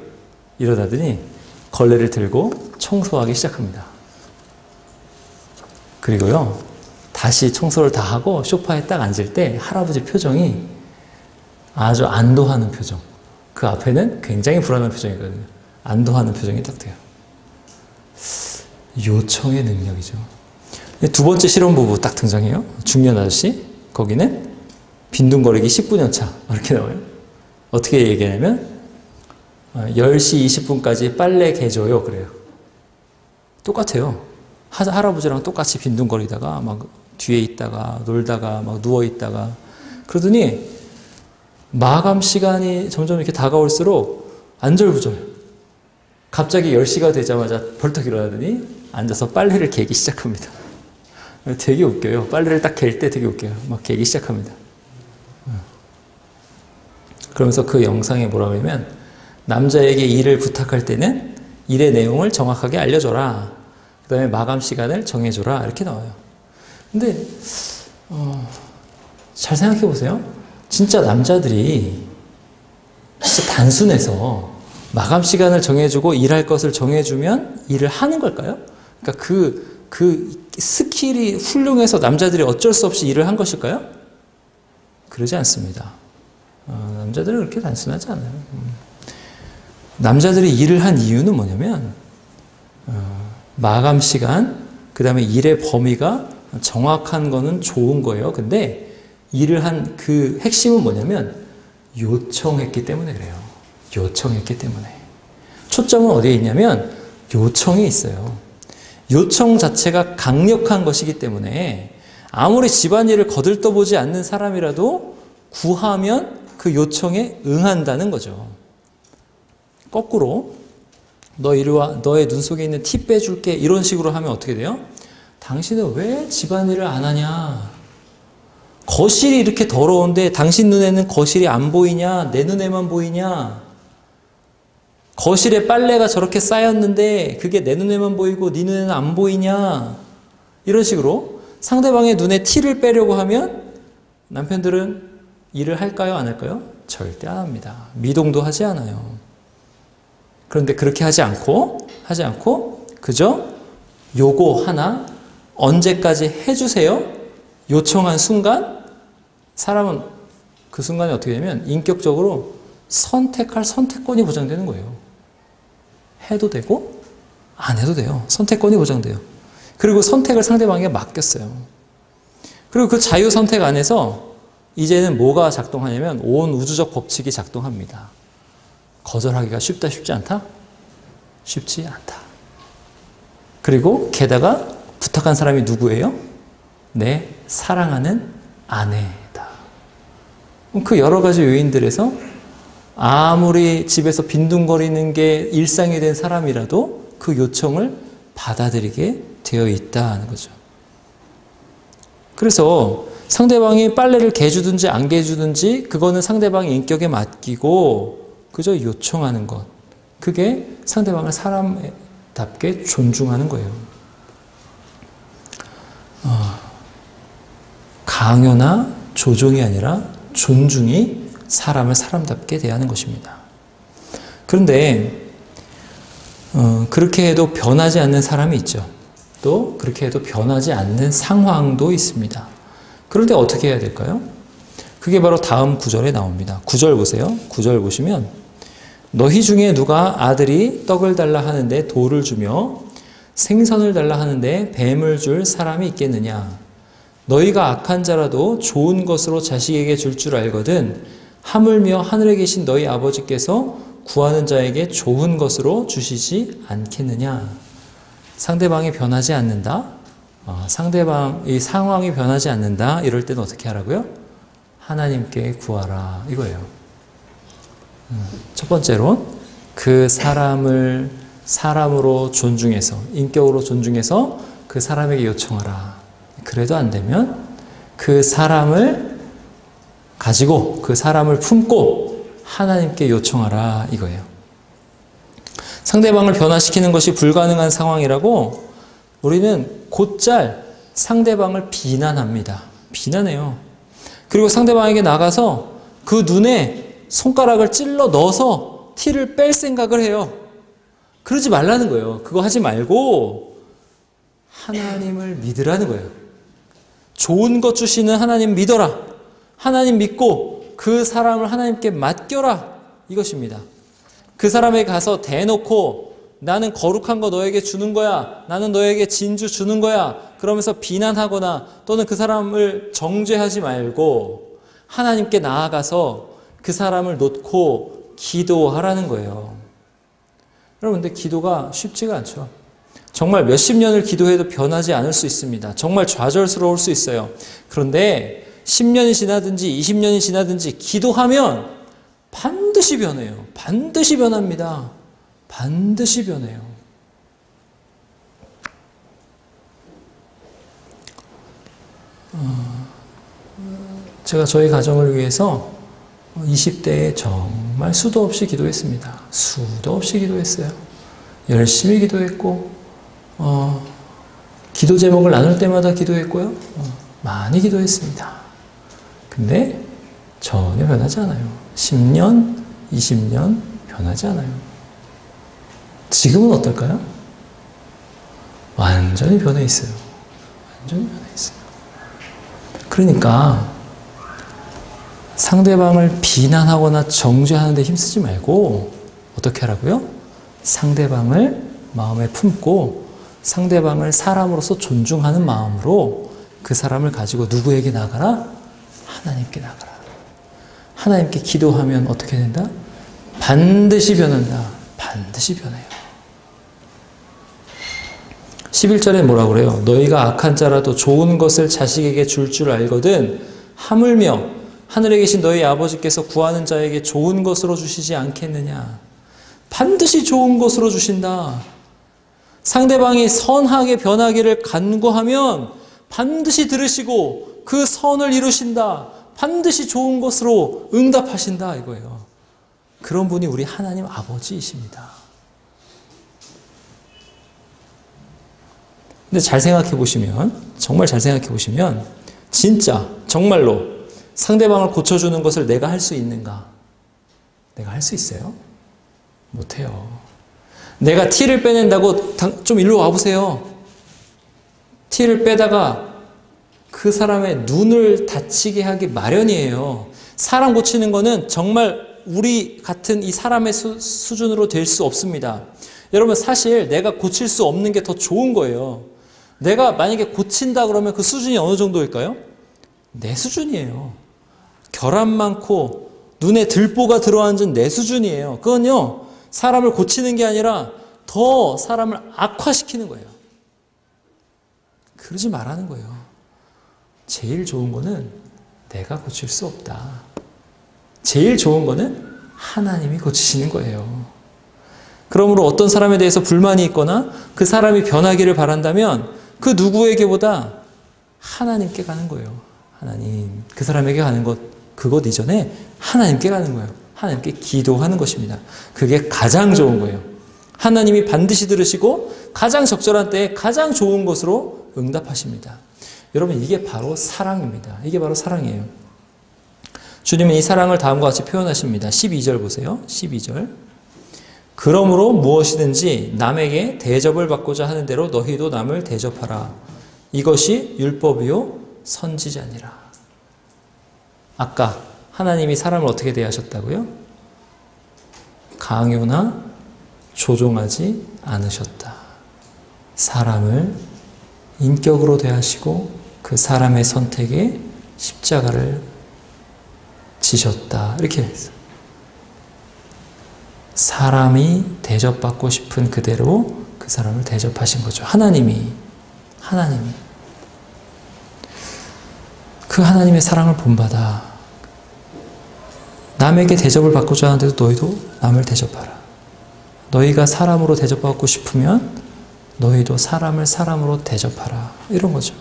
일어나더니 걸레를 들고 청소하기 시작합니다. 그리고요, 다시 청소를 다 하고 소파에 딱 앉을 때 할아버지 표정이 아주 안도하는 표정. 그 앞에는 굉장히 불안한 표정이거든요. 안도하는 표정이 딱 돼요. 요청의 능력이죠. 두 번째 실험 부부 딱 등장해요. 중년 아저씨. 거기는 빈둥거리기 19년 차. 이렇게 나와요. 어떻게 얘기하냐면 10시 20분까지 빨래 개줘요. 그래요. 똑같아요. 할아버지랑 똑같이 빈둥거리다가 막 뒤에 있다가 놀다가 막 누워있다가 그러더니 마감 시간이 점점 이렇게 다가올수록 안절부절. 갑자기 10시가 되자마자 벌떡 일어나더니 앉아서 빨래를 개기 시작합니다. 되게 웃겨요. 빨래를 딱 갤 때 되게 웃겨요. 막 개기 시작합니다. 그러면서 그 영상에 뭐라고 하냐면 남자에게 일을 부탁할 때는 일의 내용을 정확하게 알려줘라. 그 다음에 마감 시간을 정해줘라. 이렇게 나와요. 근데 잘 생각해 보세요. 진짜 남자들이 진짜 단순해서 마감 시간을 정해주고 일할 것을 정해주면 일을 하는 걸까요? 그러니까 그 스킬이 훌륭해서 남자들이 어쩔 수 없이 일을 한 것일까요? 그러지 않습니다. 남자들은 그렇게 단순하지 않아요. 남자들이 일을 한 이유는 뭐냐면 마감 시간, 그 다음에 일의 범위가 정확한 거는 좋은 거예요. 근데 일을 한 그 핵심은 뭐냐면 요청했기 때문에 그래요. 요청했기 때문에. 초점은 어디에 있냐면 요청이 있어요. 요청 자체가 강력한 것이기 때문에 아무리 집안일을 거들떠보지 않는 사람이라도 구하면 그 요청에 응한다는 거죠. 거꾸로 너 이리 와, 너의 눈 속에 있는 티 빼줄게 이런 식으로 하면 어떻게 돼요? 당신은 왜 집안일을 안 하냐? 거실이 이렇게 더러운데 당신 눈에는 거실이 안 보이냐? 내 눈에만 보이냐? 거실에 빨래가 저렇게 쌓였는데 그게 내 눈에만 보이고 네 눈에는 안 보이냐? 이런 식으로 상대방의 눈에 티를 빼려고 하면 남편들은 일을 할까요? 안 할까요? 절대 안 합니다. 미동도 하지 않아요. 그런데 그렇게 하지 않고 그저 요거 하나 언제까지 해주세요? 요청한 순간 사람은 그 순간에 어떻게 되냐면 인격적으로 선택할 선택권이 보장되는 거예요. 해도 되고 안 해도 돼요. 선택권이 보장돼요. 그리고 선택을 상대방에게 맡겼어요. 그리고 그 자유 선택 안에서 이제는 뭐가 작동하냐면 온 우주적 법칙이 작동합니다. 거절하기가 쉽다, 쉽지 않다? 쉽지 않다. 그리고 게다가 부탁한 사람이 누구예요? 내 사랑하는 아내다. 그 여러 가지 요인들에서 아무리 집에서 빈둥거리는 게 일상이 된 사람이라도 그 요청을 받아들이게 되어 있다는 거죠. 그래서 상대방이 빨래를 개주든지 안 개주든지 그거는 상대방의 인격에 맡기고 그저 요청하는 것. 그게 상대방을 사람답게 존중하는 거예요. 강요나 조종이 아니라 존중이 사람을 사람답게 대하는 것입니다. 그런데 그렇게 해도 변하지 않는 사람이 있죠. 또 그렇게 해도 변하지 않는 상황도 있습니다. 그런데 어떻게 해야 될까요? 그게 바로 다음 구절에 나옵니다. 9절 보세요. 9절 보시면 너희 중에 누가 아들이 떡을 달라 하는데 돌을 주며 생선을 달라 하는데 뱀을 줄 사람이 있겠느냐? 너희가 악한 자라도 좋은 것으로 자식에게 줄 줄 알거든 하물며 하늘에 계신 너희 아버지께서 구하는 자에게 좋은 것으로 주시지 않겠느냐? 상대방이 변하지 않는다? 상대방의 상황이 변하지 않는다? 이럴 때는 어떻게 하라고요? 하나님께 구하라 이거예요. 첫 번째로 그 사람을 사람으로 존중해서 인격으로 존중해서 그 사람에게 요청하라. 그래도 안 되면 그 사람을 가지고 그 사람을 품고 하나님께 요청하라 이거예요. 상대방을 변화시키는 것이 불가능한 상황이라고 우리는 곧잘 상대방을 비난합니다. 비난해요. 그리고 상대방에게 나가서 그 눈에 손가락을 찔러 넣어서 티를 뺄 생각을 해요. 그러지 말라는 거예요. 그거 하지 말고 하나님을 믿으라는 거예요. 좋은 것 주시는 하나님 믿어라. 하나님 믿고 그 사람을 하나님께 맡겨라. 이것입니다. 그 사람에게 가서 대놓고 나는 거룩한 거 너에게 주는 거야. 나는 너에게 진주 주는 거야. 그러면서 비난하거나 또는 그 사람을 정죄하지 말고 하나님께 나아가서 그 사람을 놓고 기도하라는 거예요. 여러분, 근데 기도가 쉽지가 않죠. 정말 몇십 년을 기도해도 변하지 않을 수 있습니다. 정말 좌절스러울 수 있어요. 그런데 10년이 지나든지 20년이 지나든지 기도하면 반드시 변해요. 반드시 변합니다. 반드시 변해요. 제가 저희 가정을 위해서 20대에 정말 수도 없이 기도했습니다. 수도 없이 기도했어요. 열심히 기도했고 기도 제목을 나눌 때마다 기도했고요. 많이 기도했습니다. 근데 전혀 변하지 않아요. 10년, 20년 변하지 않아요. 지금은 어떨까요? 완전히 변해 있어요. 완전히 변해 있어요. 그러니까 상대방을 비난하거나 정죄하는 데 힘쓰지 말고 어떻게 하라고요? 상대방을 마음에 품고 상대방을 사람으로서 존중하는 마음으로 그 사람을 가지고 누구에게 나가라? 하나님께 나가라. 하나님께 기도하면 어떻게 된다? 반드시 변한다. 반드시 변해요. 11절에 뭐라고 그래요? 너희가 악한 자라도 좋은 것을 자식에게 줄 줄 알거든 하물며 하늘에 계신 너희 아버지께서 구하는 자에게 좋은 것으로 주시지 않겠느냐. 반드시 좋은 것으로 주신다. 상대방이 선하게 변하기를 간구하면 반드시 들으시고 그 선을 이루신다. 반드시 좋은 것으로 응답하신다 이거예요. 그런 분이 우리 하나님 아버지이십니다. 근데 잘 생각해 보시면, 정말 잘 생각해 보시면, 진짜 정말로 상대방을 고쳐주는 것을 내가 할 수 있는가? 내가 할 수 있어요? 못해요. 내가 티를 빼낸다고 좀 일로 와보세요. 티를 빼다가 그 사람의 눈을 다치게 하기 마련이에요. 사람 고치는 거는 정말 우리 같은 이 사람의 수준으로 될 수 없습니다. 여러분, 사실 내가 고칠 수 없는 게 더 좋은 거예요. 내가 만약에 고친다 그러면 그 수준이 어느 정도일까요? 내 수준이에요. 결함 많고 눈에 들보가 들어앉은 내 수준이에요. 그건요, 사람을 고치는 게 아니라 더 사람을 악화시키는 거예요. 그러지 말라는 거예요. 제일 좋은 거는 내가 고칠 수 없다. 제일 좋은 거는 하나님이 고치시는 거예요. 그러므로 어떤 사람에 대해서 불만이 있거나 그 사람이 변하기를 바란다면 그 누구에게보다 하나님께 가는 거예요. 하나님, 그 사람에게 가는 것, 그것 이전에 하나님께 가는 거예요. 하나님께 기도하는 것입니다. 그게 가장 좋은 거예요. 하나님이 반드시 들으시고 가장 적절한 때에 가장 좋은 것으로 응답하십니다. 여러분, 이게 바로 사랑입니다. 이게 바로 사랑이에요. 주님은 이 사랑을 다음과 같이 표현하십니다. 12절 보세요. 12절. 그러므로 무엇이든지 남에게 대접을 받고자 하는 대로 너희도 남을 대접하라. 이것이 율법이요 선지자니라. 아까 하나님이 사람을 어떻게 대하셨다고요? 강요나 조종하지 않으셨다. 사람을 인격으로 대하시고 그 사람의 선택에 십자가를 지셨다. 이렇게 했어요. 사람이 대접받고 싶은 그대로 그 사람을 대접하신 거죠. 하나님이 그 하나님의 사랑을 본받아 남에게 대접을 받고자 하는데도 너희도 남을 대접하라. 너희가 사람으로 대접받고 싶으면 너희도 사람을 사람으로 대접하라. 이런 거죠.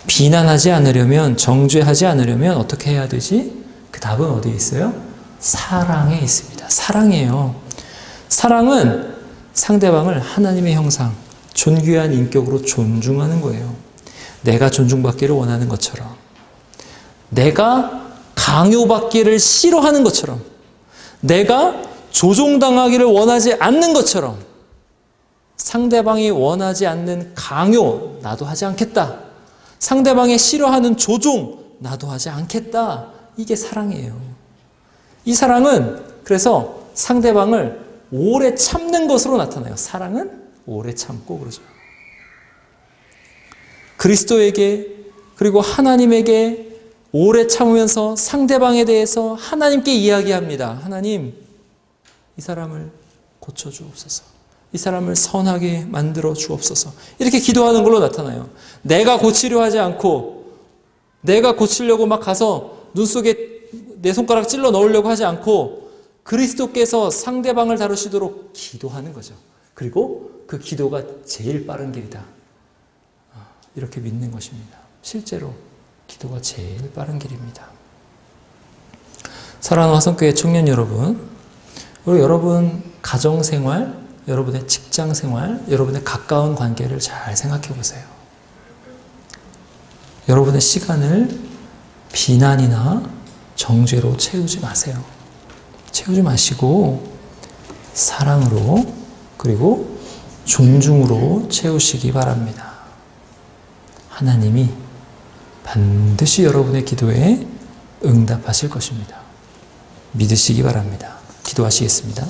비난하지 않으려면, 정죄하지 않으려면 어떻게 해야 되지? 그 답은 어디에 있어요? 사랑에 있습니다. 사랑이에요. 사랑은 상대방을 하나님의 형상, 존귀한 인격으로 존중하는 거예요. 내가 존중받기를 원하는 것처럼, 내가 강요받기를 싫어하는 것처럼, 내가 조종당하기를 원하지 않는 것처럼, 상대방이 원하지 않는 강요, 나도 하지 않겠다. 상대방이 싫어하는 조종, 나도 하지 않겠다. 이게 사랑이에요. 이 사랑은 그래서 상대방을 오래 참는 것으로 나타나요. 사랑은 오래 참고 그러죠. 그리스도에게 그리고 하나님에게 오래 참으면서 상대방에 대해서 하나님께 이야기합니다. 하나님, 이 사람을 고쳐주옵소서. 이 사람을 선하게 만들어 주옵소서. 이렇게 기도하는 걸로 나타나요. 내가 고치려 하지 않고, 내가 고치려고 막 가서 눈 속에 내 손가락 찔러 넣으려고 하지 않고 그리스도께서 상대방을 다루시도록 기도하는 거죠. 그리고 그 기도가 제일 빠른 길이다. 이렇게 믿는 것입니다. 실제로 기도가 제일 빠른 길입니다. 사랑하는 화성교회 청년 여러분, 그리고 여러분 가정생활, 여러분의 직장생활, 여러분의 가까운 관계를 잘 생각해 보세요. 여러분의 시간을 비난이나 정죄로 채우지 마세요. 채우지 마시고 사랑으로 그리고 존중으로 채우시기 바랍니다. 하나님이 반드시 여러분의 기도에 응답하실 것입니다. 믿으시기 바랍니다. 기도하시겠습니다.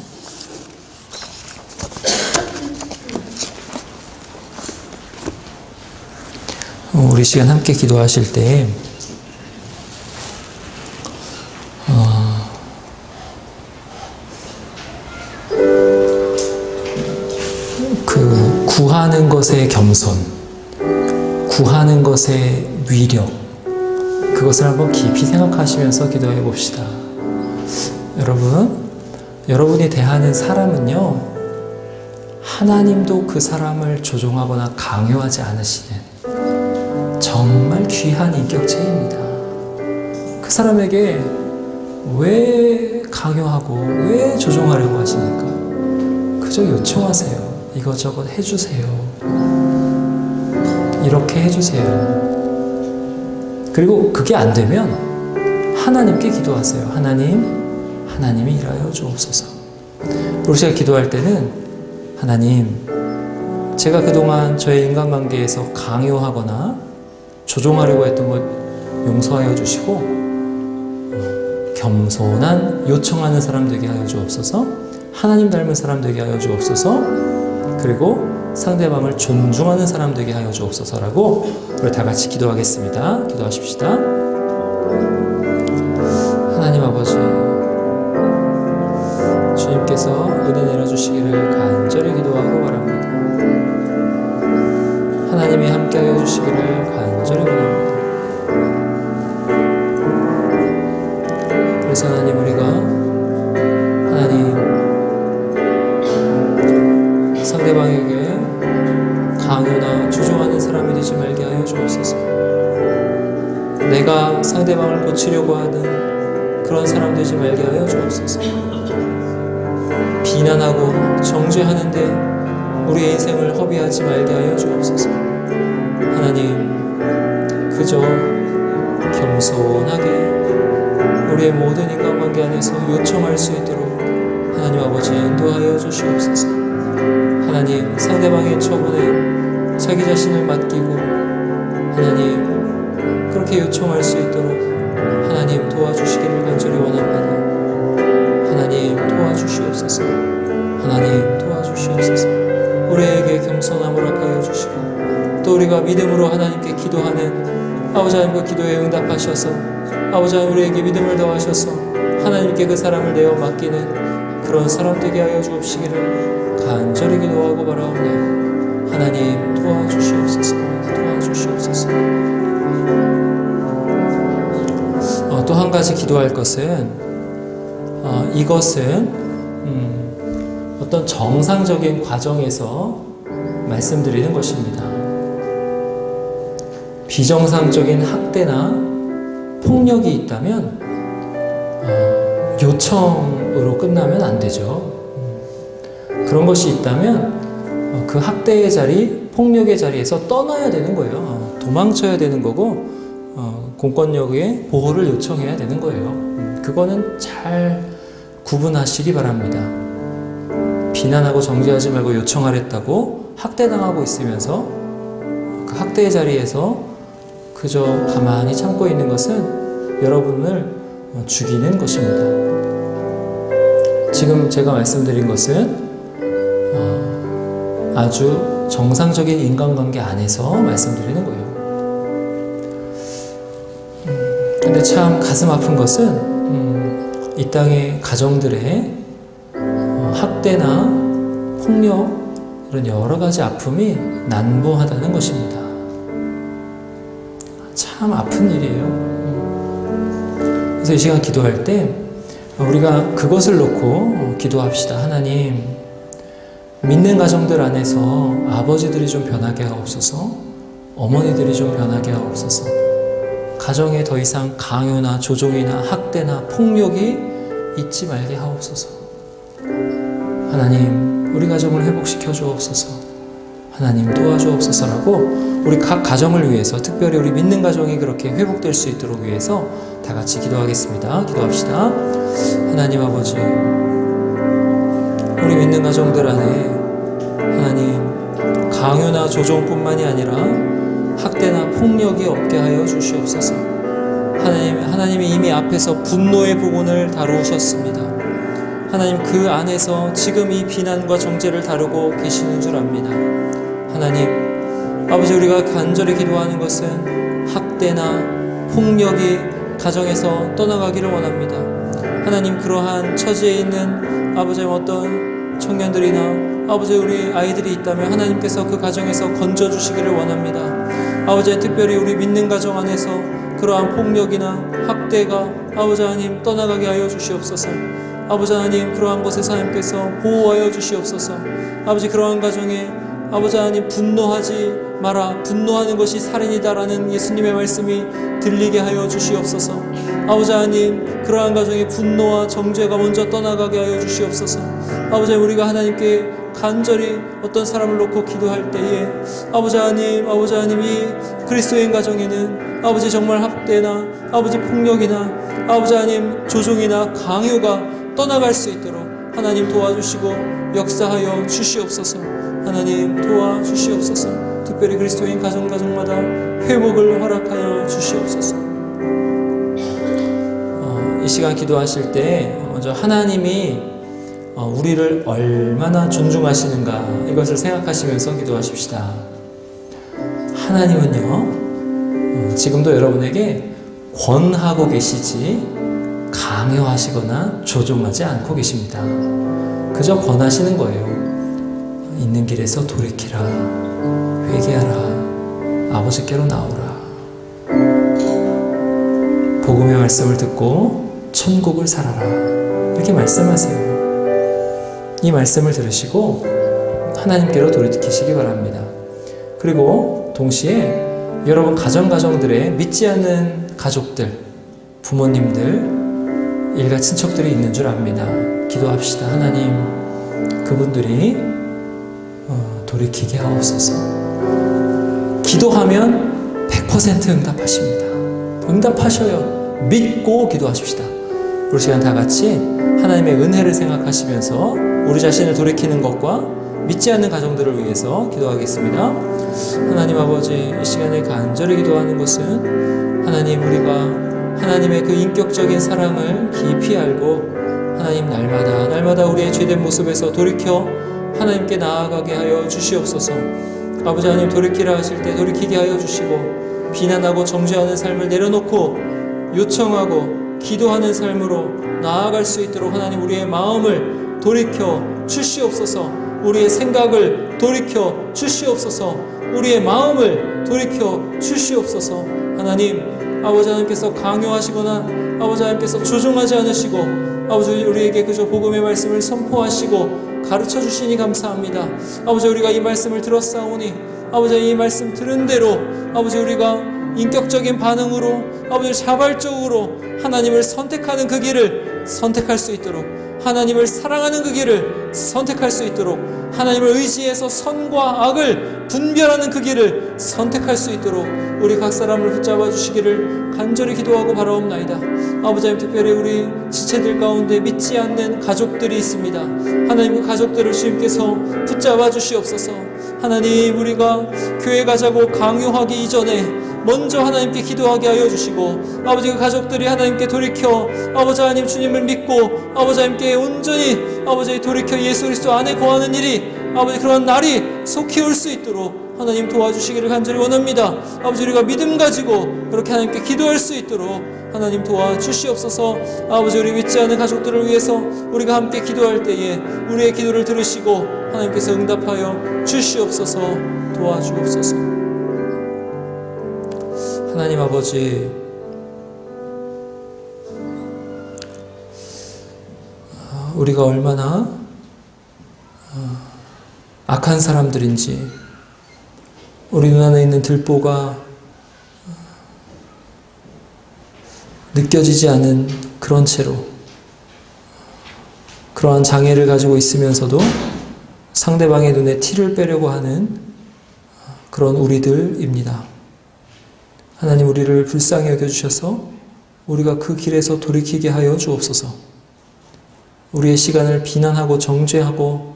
우리 시간 함께 기도하실 때 구하는 것의 겸손, 구하는 것의 위력, 그것을 한번 깊이 생각하시면서 기도해 봅시다. 여러분이 대하는 사람은요, 하나님도 그 사람을 조종하거나 강요하지 않으시는 정말 귀한 인격체입니다. 그 사람에게 왜 강요하고 왜 조종하려고 하십니까? 그저 요청하세요. 이것저것 해주세요. 이렇게 해주세요. 그리고 그게 안 되면 하나님께 기도하세요. 하나님이 일하여 주옵소서. 우리가 기도할 때는 하나님, 제가 그동안 저의 인간관계에서 강요하거나 조종하려고 했던 것 용서하여 주시고 겸손한 요청하는 사람 되게 하여 주옵소서. 하나님 닮은 사람 되게 하여 주옵소서. 그리고 상대방을 존중하는 사람 되게 하여 주옵소서라고 우리 다 같이 기도하겠습니다. 기도하십시다. 하나님 아버지, 주님께서 은혜 내려주시기를 간절히 기도하고 바랍니다. 하나님이 함께하여 주시기를 간절히 원합니다. 그래서 하나님, 우리가 상대방에게 강요나 조종하는 사람이 되지 말게 하여 주옵소서. 내가 상대방을 고치려고 하는 그런 사람 되지 말게 하여 주옵소서. 비난하고 정죄하는데 우리의 인생을 허비하지 말게 하여 주옵소서. 하나님, 그저 겸손하게 우리의 모든 인간관계 안에서 요청할 수 있도록 하나님 아버지 인도하여 주시옵소서. 하나님, 상대방의 처분에 자기 자신을 맡기고 하나님 그렇게 요청할 수 있도록 하나님 도와주시기를 간절히 원합니다. 하나님 도와주시옵소서. 하나님 도와주시옵소서. 우리에게 겸손함을 허락하여 주시고 또 우리가 믿음으로 하나님께 기도하는 아버지 하나님 그 기도에 응답하셔서 아버지 하나님 우리에게 믿음을 더하셔서 하나님께 그 사람을 내어 맡기는 그런 사람 되게 하여 주옵시기를 간절히 기도하고 바라옵나이다. 하나님 도와주시옵소서. 도와주시옵소서. 또 한 가지 기도할 것은 이것은 어떤 정상적인 과정에서 말씀드리는 것입니다. 비정상적인 학대나 폭력이 있다면 요청으로 끝나면 안 되죠. 그런 것이 있다면 그 학대의 자리, 폭력의 자리에서 떠나야 되는 거예요. 도망쳐야 되는 거고 공권력의 보호를 요청해야 되는 거예요. 그거는 잘 구분하시기 바랍니다. 비난하고 정죄하지 말고 요청하랬다고 학대당하고 있으면서 그 학대의 자리에서 그저 가만히 참고 있는 것은 여러분을 죽이는 것입니다. 지금 제가 말씀드린 것은 아주 정상적인 인간관계 안에서 말씀드리는 거예요. 근데 참 가슴 아픈 것은 이 땅의 가정들의 학대나 폭력 이런 여러 가지 아픔이 난무하다는 것입니다. 참 아픈 일이에요. 그래서 이 시간 기도할 때 우리가 그것을 놓고 기도합시다. 하나님, 믿는 가정들 안에서 아버지들이 좀 변하게 하옵소서, 어머니들이 좀 변하게 하옵소서. 가정에 더 이상 강요나 조종이나 학대나 폭력이 있지 말게 하옵소서. 하나님, 우리 가정을 회복시켜 주옵소서. 하나님 도와주옵소서라고 우리 각 가정을 위해서, 특별히 우리 믿는 가정이 그렇게 회복될 수 있도록 위해서 다 같이 기도하겠습니다. 기도합시다. 하나님 아버지, 우리 믿는 가정들 안에 하나님 강요나 조종뿐만이 아니라 학대나 폭력이 없게 하여 주시옵소서. 하나님이 이미 앞에서 분노의 부분을 다루셨습니다. 하나님, 그 안에서 지금 이 비난과 정죄를 다루고 계시는 줄 압니다. 하나님 아버지, 우리가 간절히 기도하는 것은 학대나 폭력이 가정에서 떠나가기를 원합니다. 하나님, 그러한 처지에 있는 아버지 어떤 청년들이나 아버지 우리 아이들이 있다면 하나님께서 그 가정에서 건져주시기를 원합니다. 아버지, 특별히 우리 믿는 가정 안에서 그러한 폭력이나 학대가 아버지 하나님 떠나가게 하여 주시옵소서. 아버지 하나님, 그러한 곳에서 하나님께서 보호하여 주시옵소서. 아버지, 그러한 가정에 아버지 하나님 분노하지 마라. 분노하는 것이 살인이다라는 예수님의 말씀이 들리게 하여 주시옵소서. 아버지 하나님 그러한 가정에 분노와 정죄가 먼저 떠나가게 하여 주시옵소서. 아버지 하나님 우리가 하나님께 간절히 어떤 사람을 놓고 기도할 때에 아버지 하나님 이 그리스도인 가정에는 아버지 정말 학대나 아버지 폭력이나 아버지 하나님 조종이나 강요가 떠나갈 수 있도록 하나님 도와주시고 역사하여 주시옵소서. 하나님 도와주시옵소서. 특별히 그리스도인 가정마다 회복을 허락하여 주시옵소서. 이 시간 기도하실 때 먼저 하나님이 우리를 얼마나 존중하시는가 이것을 생각하시면서 기도하십시다. 하나님은요 지금도 여러분에게 권하고 계시지 강요하시거나 조종하지 않고 계십니다. 그저 권하시는 거예요. 있는 길에서 돌이키라. 회개하라. 아버지께로 나오라. 복음의 말씀을 듣고 천국을 살아라. 이렇게 말씀하세요. 이 말씀을 들으시고 하나님께로 돌이키시기 바랍니다. 그리고 동시에 여러분 가정들에 믿지 않는 가족들, 부모님들, 일가 친척들이 있는 줄 압니다. 기도합시다. 하나님 그분들이 돌이키게 하옵소서. 기도하면 100% 응답하십니다. 응답하셔요. 믿고 기도하십시다. 우리 시간 다 같이 하나님의 은혜를 생각하시면서 우리 자신을 돌이키는 것과 믿지 않는 가정들을 위해서 기도하겠습니다. 하나님 아버지, 이 시간에 간절히 기도하는 것은 하나님 우리가 하나님의 그 인격적인 사랑을 깊이 알고 하나님 날마다 우리의 죄된 모습에서 돌이켜 하나님께 나아가게 하여 주시옵소서. 아버지 하나님 돌이키라 하실 때 돌이키게 하여 주시고 비난하고 정죄하는 삶을 내려놓고 요청하고 기도하는 삶으로 나아갈 수 있도록 하나님 우리의 마음을 돌이켜 주시옵소서. 우리의 생각을 돌이켜 주시옵소서. 우리의 마음을 돌이켜 주시옵소서. 하나님 아버지 하나님께서 강요하시거나 아버지 하나님께서 조종하지 않으시고 아버지 우리에게 그저 복음의 말씀을 선포하시고 가르쳐 주시니 감사합니다. 아버지 우리가 이 말씀을 들었사오니 아버지 이 말씀 들은 대로 아버지 우리가 인격적인 반응으로 아버지 자발적으로 하나님을 선택하는 그 길을 선택할 수 있도록 하나님을 사랑하는 그 길을 선택할 수 있도록 하나님을 의지해서 선과 악을 분별하는 그 길을 선택할 수 있도록 우리 각 사람을 붙잡아 주시기를 간절히 기도하고 바라옵나이다. 아버지 하나님 특별히 우리 지체들 가운데 믿지 않는 가족들이 있습니다. 하나님 그 가족들을 주님께서 붙잡아 주시옵소서. 하나님 우리가 교회 가자고 강요하기 이전에 먼저 하나님께 기도하게 하여 주시고 아버지 그 가족들이 하나님께 돌이켜 아버지 하나님 주님을 믿고 아버지 하나님께 온전히 아버지 돌이켜 예수 그리스도 안에 거하는 일이 아버지 그런 날이 속히 올 수 있도록 하나님 도와주시기를 간절히 원합니다. 아버지 우리가 믿음 가지고 그렇게 하나님께 기도할 수 있도록 하나님 도와주시옵소서. 아버지 우리 믿지 않는 가족들을 위해서 우리가 함께 기도할 때에 우리의 기도를 들으시고 하나님께서 응답하여 주시옵소서. 도와주옵소서. 하나님 아버지 우리가 얼마나 악한 사람들인지 우리 눈안에 있는 들보가 느껴지지 않는 그런 채로 그러한 장애를 가지고 있으면서도 상대방의 눈에 티를 빼려고 하는 그런 우리들입니다. 하나님 우리를 불쌍히 여겨주셔서 우리가 그 길에서 돌이키게 하여 주옵소서. 우리의 시간을 비난하고 정죄하고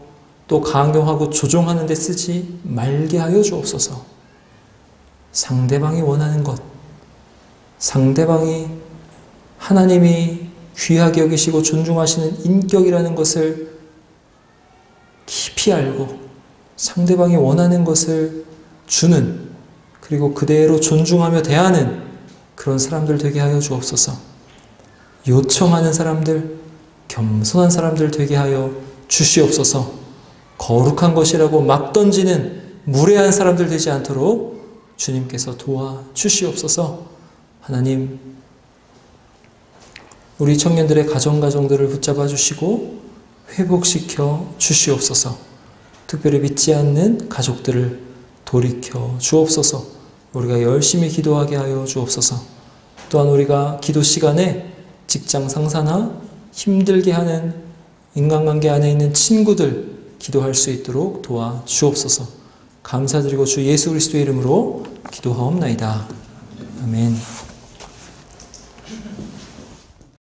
또 강요하고 조종하는 데 쓰지 말게 하여 주옵소서. 상대방이 원하는 것, 상대방이 하나님이 귀하게 여기시고 존중하시는 인격이라는 것을 깊이 알고 상대방이 원하는 것을 주는 그리고 그대로 존중하며 대하는 그런 사람들 되게 하여 주옵소서. 요청하는 사람들, 겸손한 사람들 되게 하여 주시옵소서. 거룩한 것이라고 막 던지는 무례한 사람들 되지 않도록 주님께서 도와주시옵소서. 하나님 우리 청년들의 가정들을 붙잡아 주시고 회복시켜 주시옵소서. 특별히 믿지 않는 가족들을 돌이켜 주옵소서. 우리가 열심히 기도하게 하여 주옵소서. 또한 우리가 기도 시간에 직장 상사나 힘들게 하는 인간관계 안에 있는 친구들 기도할 수 있도록 도와 주옵소서. 감사드리고 주 예수 그리스도의 이름으로 기도하옵나이다. 아멘.